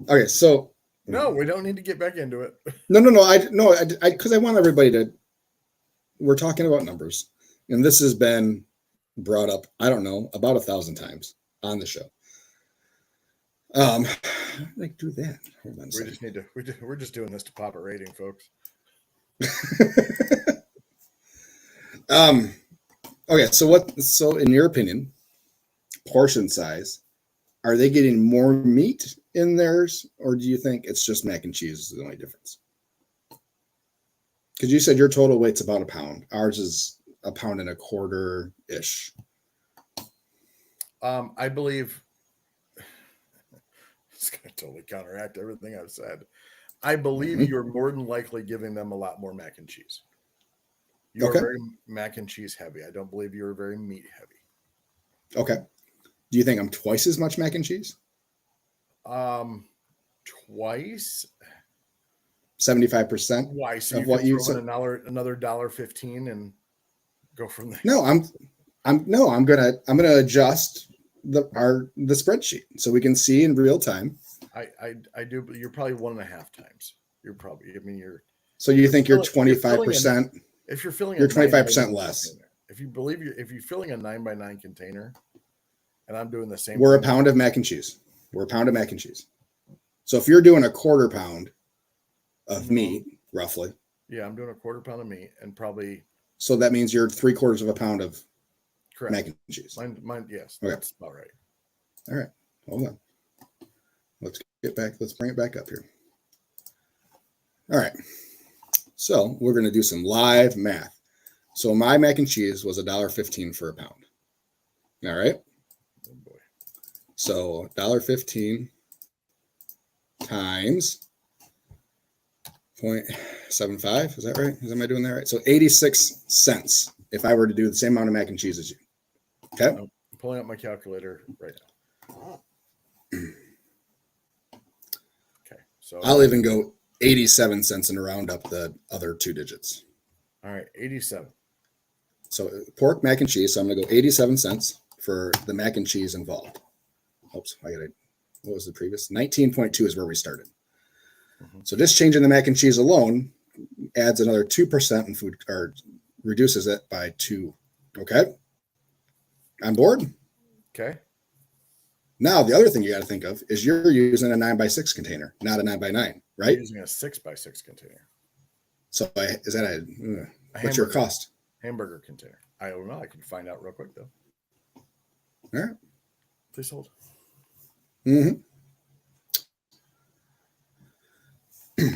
Okay, so no, we don't need to get back into it. No, because I want everybody to. We're talking about numbers, and this has been brought up. I don't know, about 1,000 times on the show. How did I do that? Hold on. We just need to. We're just doing this to pop a rating, folks. Okay, so in your opinion, portion size, are they getting more meat in theirs, or do you think it's just mac and cheese is the only difference? Because you said your total weight's about a pound. Ours is 1.25 pounds ish. I believe it's going to totally counteract everything I've said. I believe you're more than likely giving them a lot more mac and cheese. You're very mac and cheese heavy. I don't believe you're very meat heavy. Okay. Do you think I'm twice as much mac and cheese? Twice. 75%. Why? So of you what you throw said? in another $1.15 and go from there. No, I'm gonna adjust the spreadsheet so we can see in real time. I do, but you're probably 1.5 times. You're probably. I mean, you're. So you think you're 25%? If you're filling, you're 25% less. Container, if you're filling a 9x9 container, and I'm doing the same. We're a pound of mac and cheese. We're a pound of mac and cheese. So if you're doing a 1/4 pound of meat, roughly. Yeah, I'm doing a 1/4 pound of meat and probably. So that means you're 3/4 pound of mac and cheese. Mine, yes, okay. That's about right. All right, hold on. Let's bring it back up here. All right. So we're going to do some live math. So my mac and cheese was $1.15 for a pound. All right. Oh boy. So $1.15 times 0.75. Is that right? Am I doing that right? So 86 cents if I were to do the same amount of mac and cheese as you. Okay. I'm pulling up my calculator right now. Okay. So I'll even go 87 cents and round up the other 2 digits. All right. 87. So pork, mac and cheese. So I'm going to go 87 cents for the mac and cheese involved. Oops. What was the previous? 19.2 is where we started. So just changing the mac and cheese alone adds another 2% in food, or reduces it by 2. Okay. On board? Okay. Now, the other thing you got to think of is you're using a 9x6 container, not a 9x9, right? You're using a 6x6 container. So is that what's your cost? Hamburger container. I don't know. I can find out real quick, though. All right. Please hold.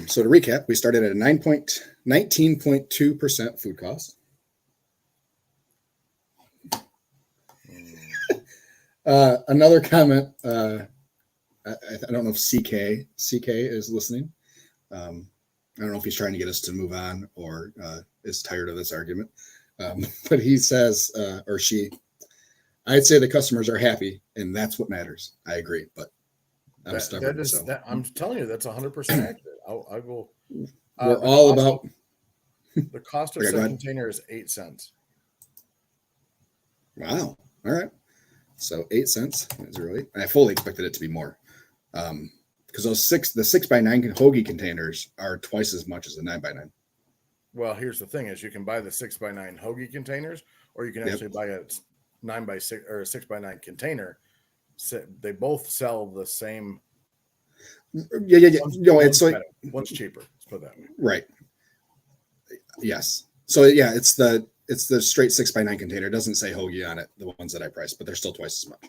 So to recap, we started at a 19.2% food cost. Another comment. I don't know if CK is listening. I don't know if he's trying to get us to move on or is tired of this argument. But he says, or she, I'd say the customers are happy, and that's what matters. I agree, but I'm stubborn. I'm telling you, that's 100% accurate. I will. We're all about. The cost of a container is 8 cents. Wow. All right. So 8 cents is really. I fully expected it to be more, because the 6x9 hoagie containers are twice as much as the 9x9. Well, here's the thing: is you can buy the 6x9 hoagie containers, or you can actually buy a 9x6 or a 6x9 container. So they both sell the same. Yeah. No, it's like one's cheaper. Let's put it that way. Right. Yes. So yeah, it's the straight 6x9 container. It doesn't say hoagie on it, the ones that I priced, but they're still twice as much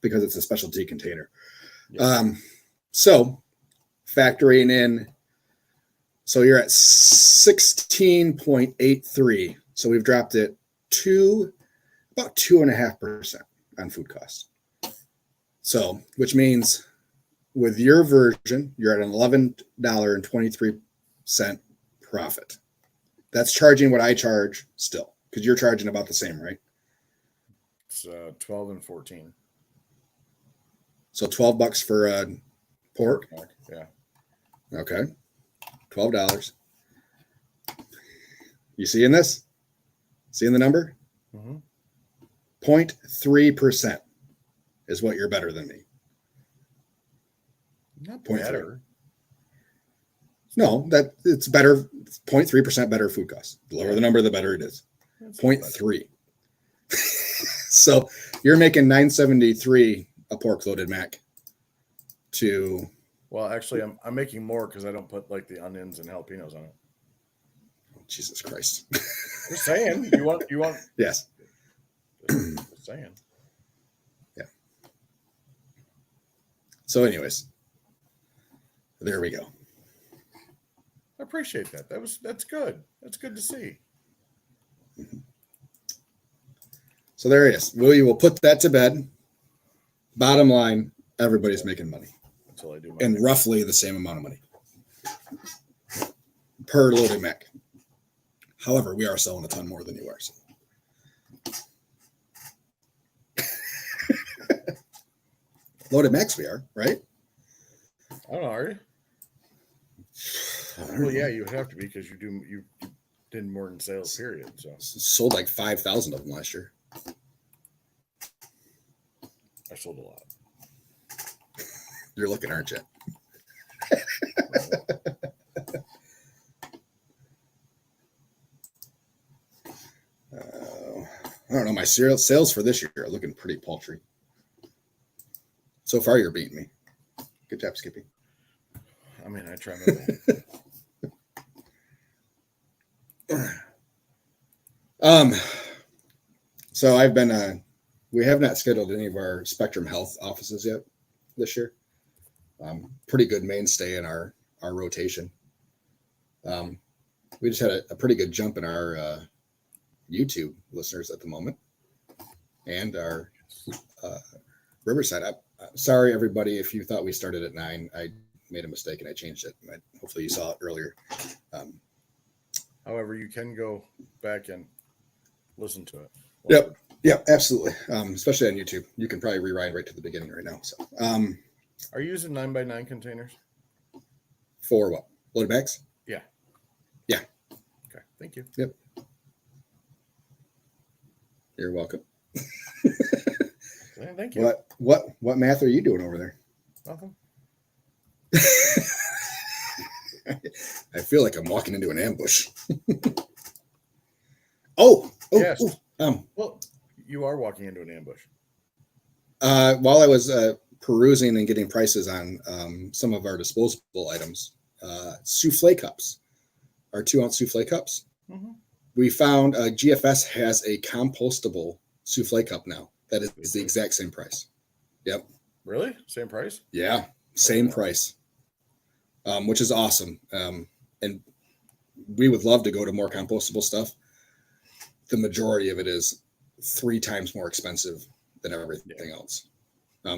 because it's a specialty container. Yeah. So factoring in. So you're at 16.83. So we've dropped it to about 2.5% on food costs. So, which means with your version, you're at an $11.23 profit. That's charging what I charge still, because you're charging about the same, right? It's 12 and 14. So $12 for pork. Yeah. Okay. $12. You seeing this? Seeing the number? 0.3% is what you're better than me. Not better. No, that it's better. 0.3% better food costs. The lower the number, the better it is. That's 0.3. So you're making $9.73 a pork loaded mac. Well, actually, I'm making more because I don't put like the onions and jalapenos on it. Jesus Christ. Just saying. You want? Yes. Just saying. Yeah. So, anyways, there we go. I appreciate that. That's good. That's good to see. So there it is. We will put that to bed. Bottom line, everybody's making money. Until I do and roughly the same amount of money per loaded mac. However, we are selling a ton more than you are. So. Loaded macs we are, right? I don't know, are you? Well, yeah, you would have to be because you did more in sales, period. So sold like 5,000 of them last year. I sold a lot. You're looking, aren't you? I don't know. My sales for this year are looking pretty paltry. So far, you're beating me. Good job, Skippy. I mean, I try my best. So I've been, we have not scheduled any of our Spectrum Health offices yet this year. Pretty good mainstay in our rotation. We just had a pretty good jump in our YouTube listeners at the moment, and our Riverside. I'm sorry, everybody, if you thought we started at 9. I made a mistake and I changed it. Hopefully, you saw it earlier. However, you can go back and listen to it. Yep, absolutely. Especially on YouTube, you can probably rewind right to the beginning right now. So, are you using 9x9 containers for what? Loaded bags? Yeah. Yeah. Okay. Thank you. Yep. You're welcome. Thank you. What math are you doing over there? Nothing. I feel like I'm walking into an ambush. Oh, yes. Well, you are walking into an ambush. While I was perusing and getting prices on some of our disposable items, souffle cups, our 2-ounce souffle cups. Mm-hmm. We found GFS has a compostable souffle cup now. That is the exact same price. Yep. Really? Same price? Yeah, same price, which is awesome. And we would love to go to more compostable stuff. The majority of it is 3 times more expensive than everything else,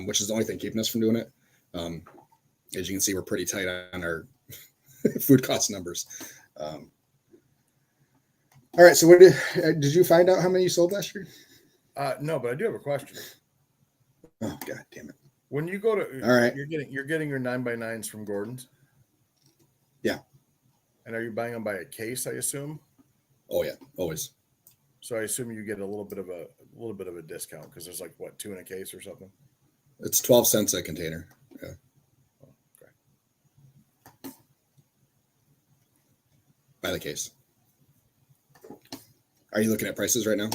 which is the only thing keeping us from doing it. As you can see, we're pretty tight on our food cost numbers. All right. So what did you find out how many you sold last year? No, but I do have a question. Oh, God damn it. When you go to, all right, you're getting your 9x9s from Gordon's. Yeah. And are you buying them by a case, I assume? Oh yeah, always. So I assume you get a little bit of a discount because there's like what, 2 in a case or something. It's 12 cents a container. Yeah. Oh, okay. By the case. Are you looking at prices right now?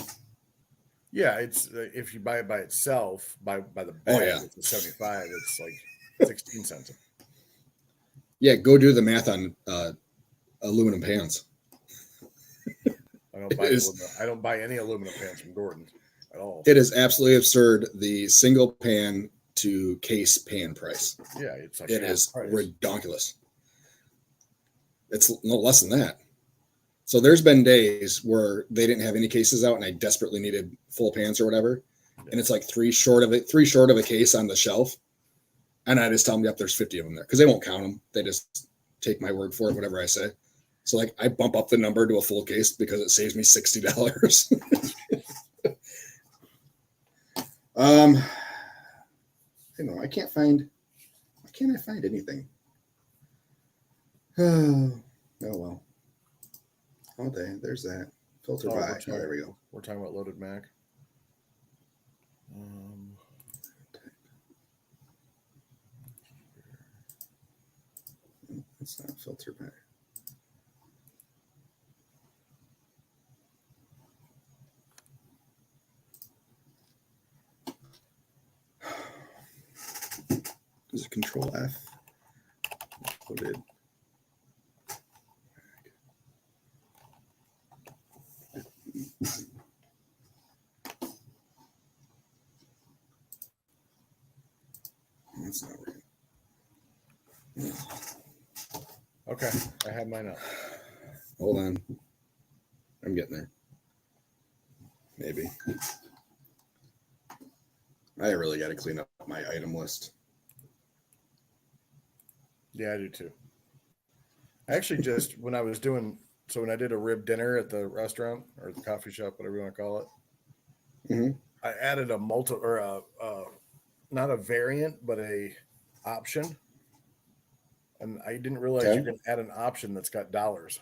Yeah, it's if you buy it by itself, by the bag, it's 75. It's like 16 cents. Yeah, go do the math on aluminum pans. I don't buy any aluminum pans from Gordon at all. It is absolutely absurd. The single pan to case pan price. Yeah, it's like It half is price. ridiculous. It's no less than that. So there's been days where they didn't have any cases out and I desperately needed full pans or whatever. And it's like three short of a case on the shelf. And I just tell them, yep, there's 50 of them there because they won't count them. They just take my word for it, whatever I say. So like I bump up the number to a full case because it saves me $60. I don't know. Why can't I find anything? Oh well. All day. There's that. Filter by. Oh, there we go. We're talking about loaded Mac. It's not filter by. Is it Control F? Loaded. That's not working. Okay, I have mine up. Hold on. I'm getting there. Maybe. I really got to clean up my item list. Yeah, I do too. I actually just, when I did a rib dinner at the restaurant or the coffee shop, whatever you want to call it, I added a not a variant, but a option. And I didn't realize you can add an option that's got dollars.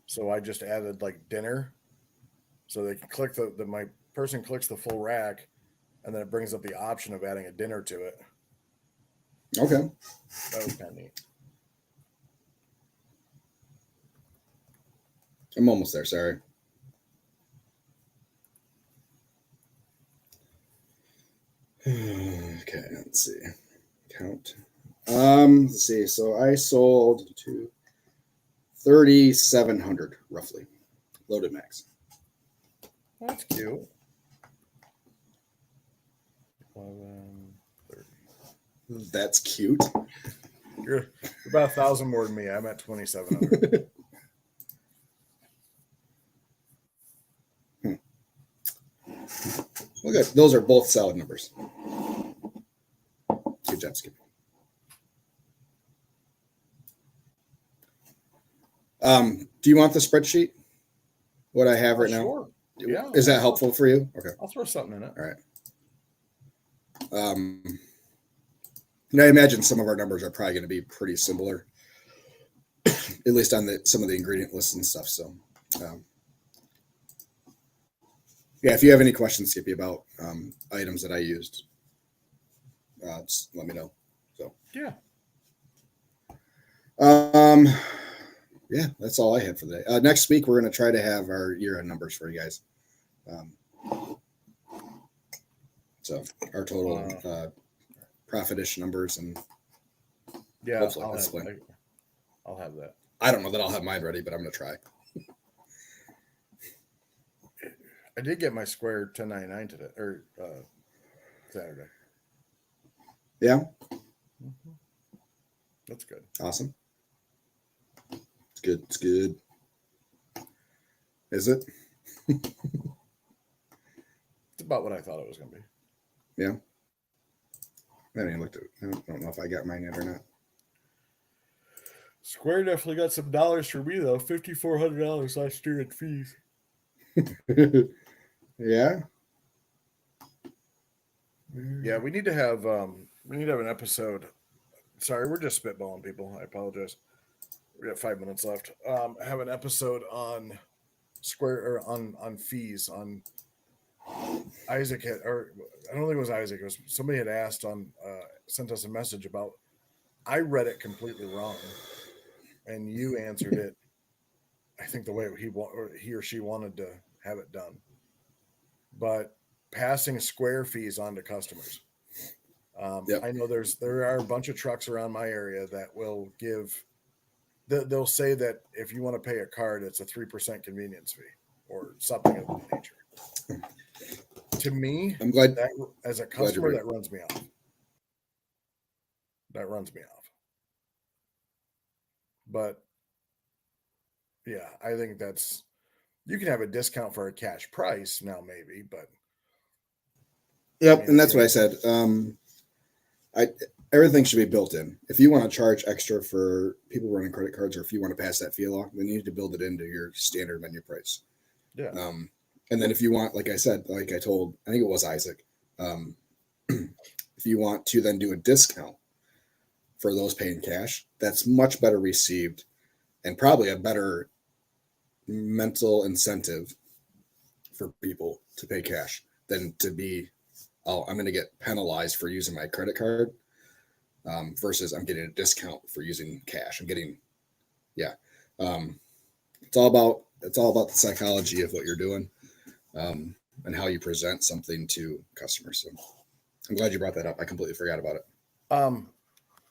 So I just added like dinner. So they can click my person clicks the full rack and then it brings up the option of adding a dinner to it. Okay. That was kind of neat. I'm almost there. Sorry. Okay, let's see. Count. Let's see. So I sold to 3,700 roughly. Loaded max. That's cute. 11, 30. That's cute. You're about 1,000 more than me. I'm at 2,700. Look at those are both solid numbers. Good job, Skippy. Do you want the spreadsheet? What I have right Sure. now? Yeah. Is that helpful for you? Okay. I'll throw something in it. All right. And I imagine some of our numbers are probably going to be pretty similar, at least on some of the ingredient lists and stuff. So, yeah, if you have any questions, Skippy, about items that I used, just let me know. So, yeah. Yeah, that's all I had for the day. Next week, we're going to try to have our year-end numbers for you guys. So our total profit-ish numbers and hopefully I'll have that. I don't know that I'll have mine ready, but I'm going to try. I did get my Square 1099 today or Saturday. Yeah. Mm-hmm. That's good. Awesome. It's good. It's good. Is it? It's about what I thought it was going to be. Yeah. I haven't even looked at it. I don't know if I got mine yet or not. Square definitely got some dollars for me though. $5,400 last year in fees. Yeah. Yeah, we need to have an episode. Sorry, we're just spitballing, people. I apologize. We got 5 minutes left. Have an episode on Square or on fees on Isaac had, or I don't think it was Isaac. It was somebody had asked sent us a message about. I read it completely wrong, and you answered it. I think the way he or she wanted to have it done, but passing Square fees on to customers. Yep. I know there are a bunch of trucks around my area that will give. They'll say that if you want to pay a card, it's a 3% convenience fee or something of that nature. To me, I'm glad that as a customer, that runs me off. That runs me off. But yeah, I think that's you can have a discount for a cash price now, maybe, but I Yep, mean, and that's what I said. I Everything should be built in. If you want to charge extra for people running credit cards, or if you want to pass that fee along, then you need to build it into your standard menu price. yeah, And then if you want, like I said, like I told, I think it was Isaac, um, if you want to then do a discount for those paying cash, that's much better received and probably a better mental incentive for people to pay cash than to be, oh, I'm going to get penalized for using my credit card versus I'm getting a discount for using cash. I'm getting, yeah. Um, it's all about the psychology of what you're doing and how you present something to customers. So I'm glad you brought that up. I completely forgot about it. um,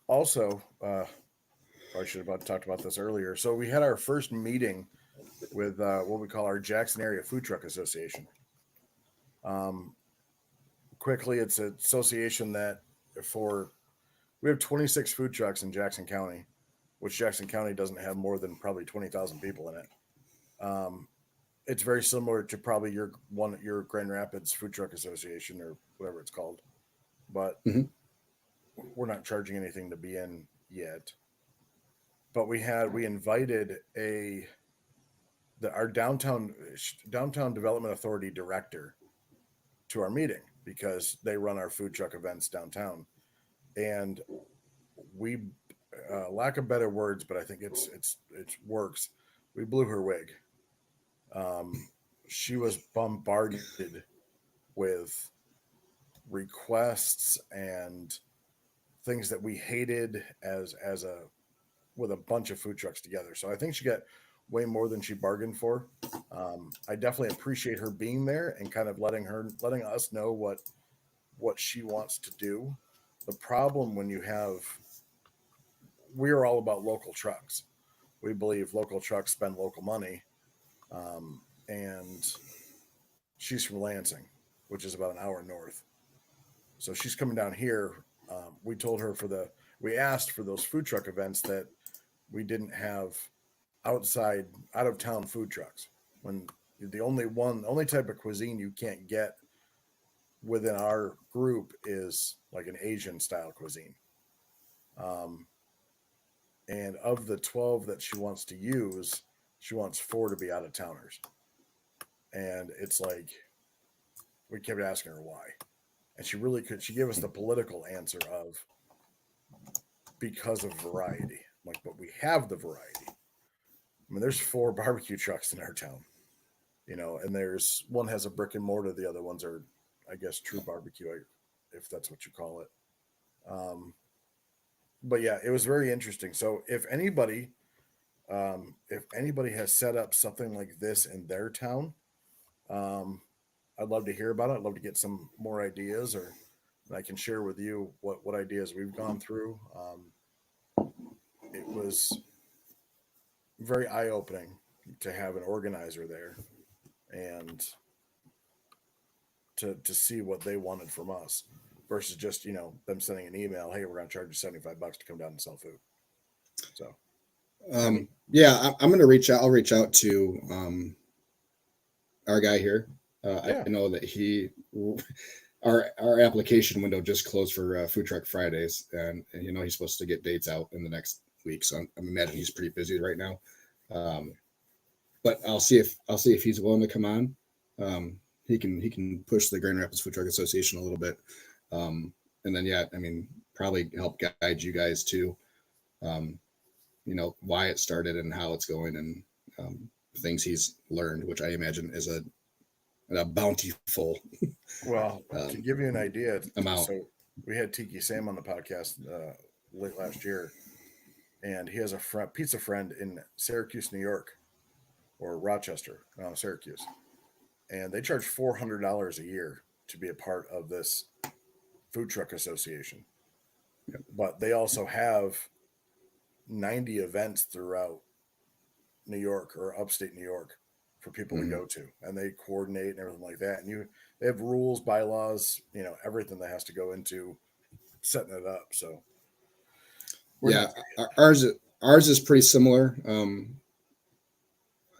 also, I should have talked about this earlier. So we had our first meeting with what we call our Jackson Area Food Truck Association. Um, quickly, it's an association that for we have 26 food trucks in Jackson County, which Jackson County doesn't have more than probably 20,000 people in it. Um, it's very similar to probably your Grand Rapids Food Truck Association or whatever it's called, but Mm-hmm. we're not charging anything to be in yet. But we invited our downtown development authority director to our meeting because they run our food truck events downtown, and we lack of better words, but I think it works. We blew her wig. Um, she was bombarded with requests and things that we hated as a with a bunch of food trucks together. So I think she got way more than she bargained for. I definitely appreciate her being there and kind of letting us know what she wants to do. The problem when you have we are all about local trucks. We believe local trucks spend local money, and she's from Lansing, which is about an hour north. So she's coming down here. We told her we asked for those food truck events that we didn't have out of town food trucks. When only type of cuisine you can't get within our group is like an Asian style cuisine. Um, and of the 12 that she wants to use, she wants 4 to be out of towners. And it's like, we kept asking her why. And she gave us the political answer of because of variety. Like, but we have the variety. I mean, there's 4 barbecue trucks in our town, and there's one has a brick and mortar, the other ones are, I guess, true barbecue, if that's what you call it. Um, but yeah, it was very interesting. So if anybody has set up something like this in their town, um, I'd love to hear about it. I'd love to get some more ideas, or I can share with you what ideas we've gone through. It was very eye opening to have an organizer there and to see what they wanted from us versus just them sending an email, hey, we're going to charge you $75 to come down and sell food. So Yeah, I'm going to reach out. I'll reach out to our guy here. yeah, I know that our application window just closed for Food Truck Fridays, and he's supposed to get dates out in the next week. So I'm imagining he's pretty busy right now. But I'll see if he's willing to come on. He can push the Grand Rapids Food Truck Association a little bit, and then I mean probably help guide you guys too. Um, why it started and how it's going and things he's learned, which I imagine is a bountiful well, to give you an idea, amount. so we had Tiki Sam on the podcast late last year, and he has a pizza friend in Syracuse, New York, or Rochester, no, Syracuse, and they charge $400 a year to be a part of this food truck association. Yep. But they also have 90 events throughout New York or upstate New York for people to Mm-hmm. go to, and they coordinate and everything like that. And they have rules, bylaws, everything that has to go into setting it up. So Yeah, ours is pretty similar.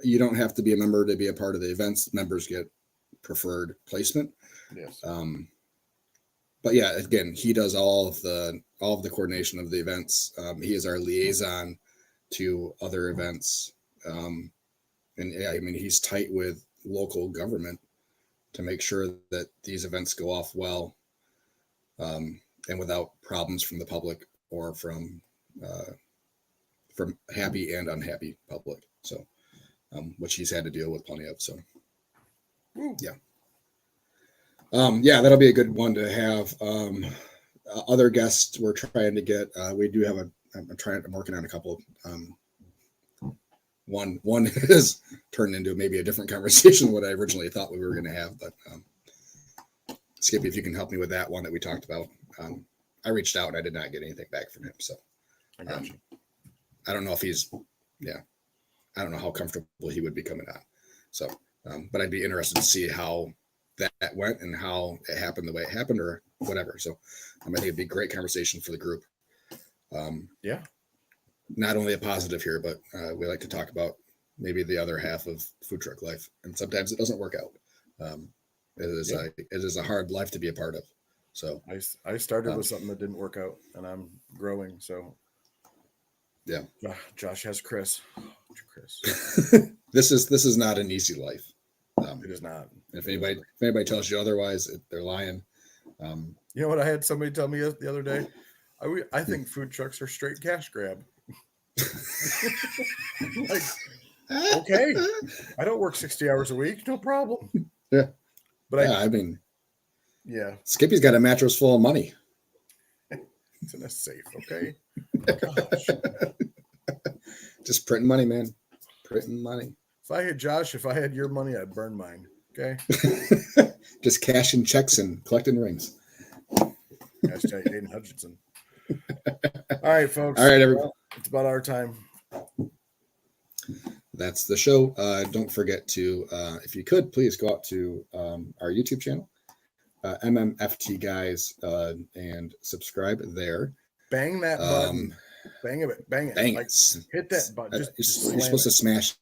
You don't have to be a member to be a part of the events. Members get preferred placement. Yes. But yeah, again, he does all of the coordination of the events. He is our liaison to other events. And yeah, I mean, he's tight with local government to make sure that these events go off well, and without problems from the public or from happy and unhappy public. So, which he's had to deal with plenty of. So, yeah. Yeah, that'll be a good one to have. Other guests we're trying to get. We do have I'm working on a couple. One is turned into maybe a different conversation than what I originally thought we were going to have. But Skippy, if you can help me with that one that we talked about. I reached out and I did not get anything back from him. So I got you. I don't know if I don't know how comfortable he would be coming on. So, but I'd be interested to see how that went and how it happened the way it happened or whatever. So I think it'd be a great conversation for the group. Yeah. Not only a positive here, but we like to talk about maybe the other half of food truck life. And sometimes it doesn't work out. It is a hard life to be a part of. So I started with something that didn't work out and I'm growing. So yeah, Josh has Chris. This is not an easy life. It is not. If anybody tells you otherwise, they're lying. You know what I had somebody tell me the other day? I think food trucks are straight cash grab. Like, okay, I don't work 60 hours a week, no problem. Yeah, but I mean, yeah, Skippy's got a mattress full of money. It's in a safe. Okay, gosh. Just printing money, man. Printing money. If I had your money, I'd burn mine. Okay. Just cashing checks and collecting rings. Hashtag Hayden Hutchinson. All right, folks. All right, everybody. Well, it's about our time. That's the show. Don't forget to, if you could, please go out to our YouTube channel, MMFT Guys, and subscribe there. Bang that button. Bang it. Bang like, it. Hit that button. You're supposed to smash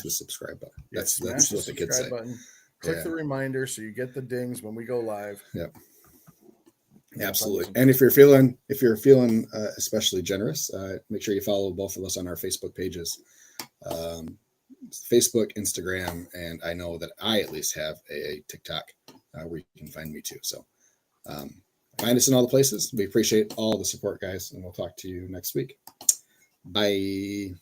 the subscribe button. That's what the kids say. Button. Click the reminder so you get the dings when we go live. Yep. Absolutely. And if you're feeling especially generous, make sure you follow both of us on our Facebook pages, Facebook, Instagram, and I know that I at least have a TikTok where you can find me too. So find us in all the places. We appreciate all the support, guys, and we'll talk to you next week. Bye.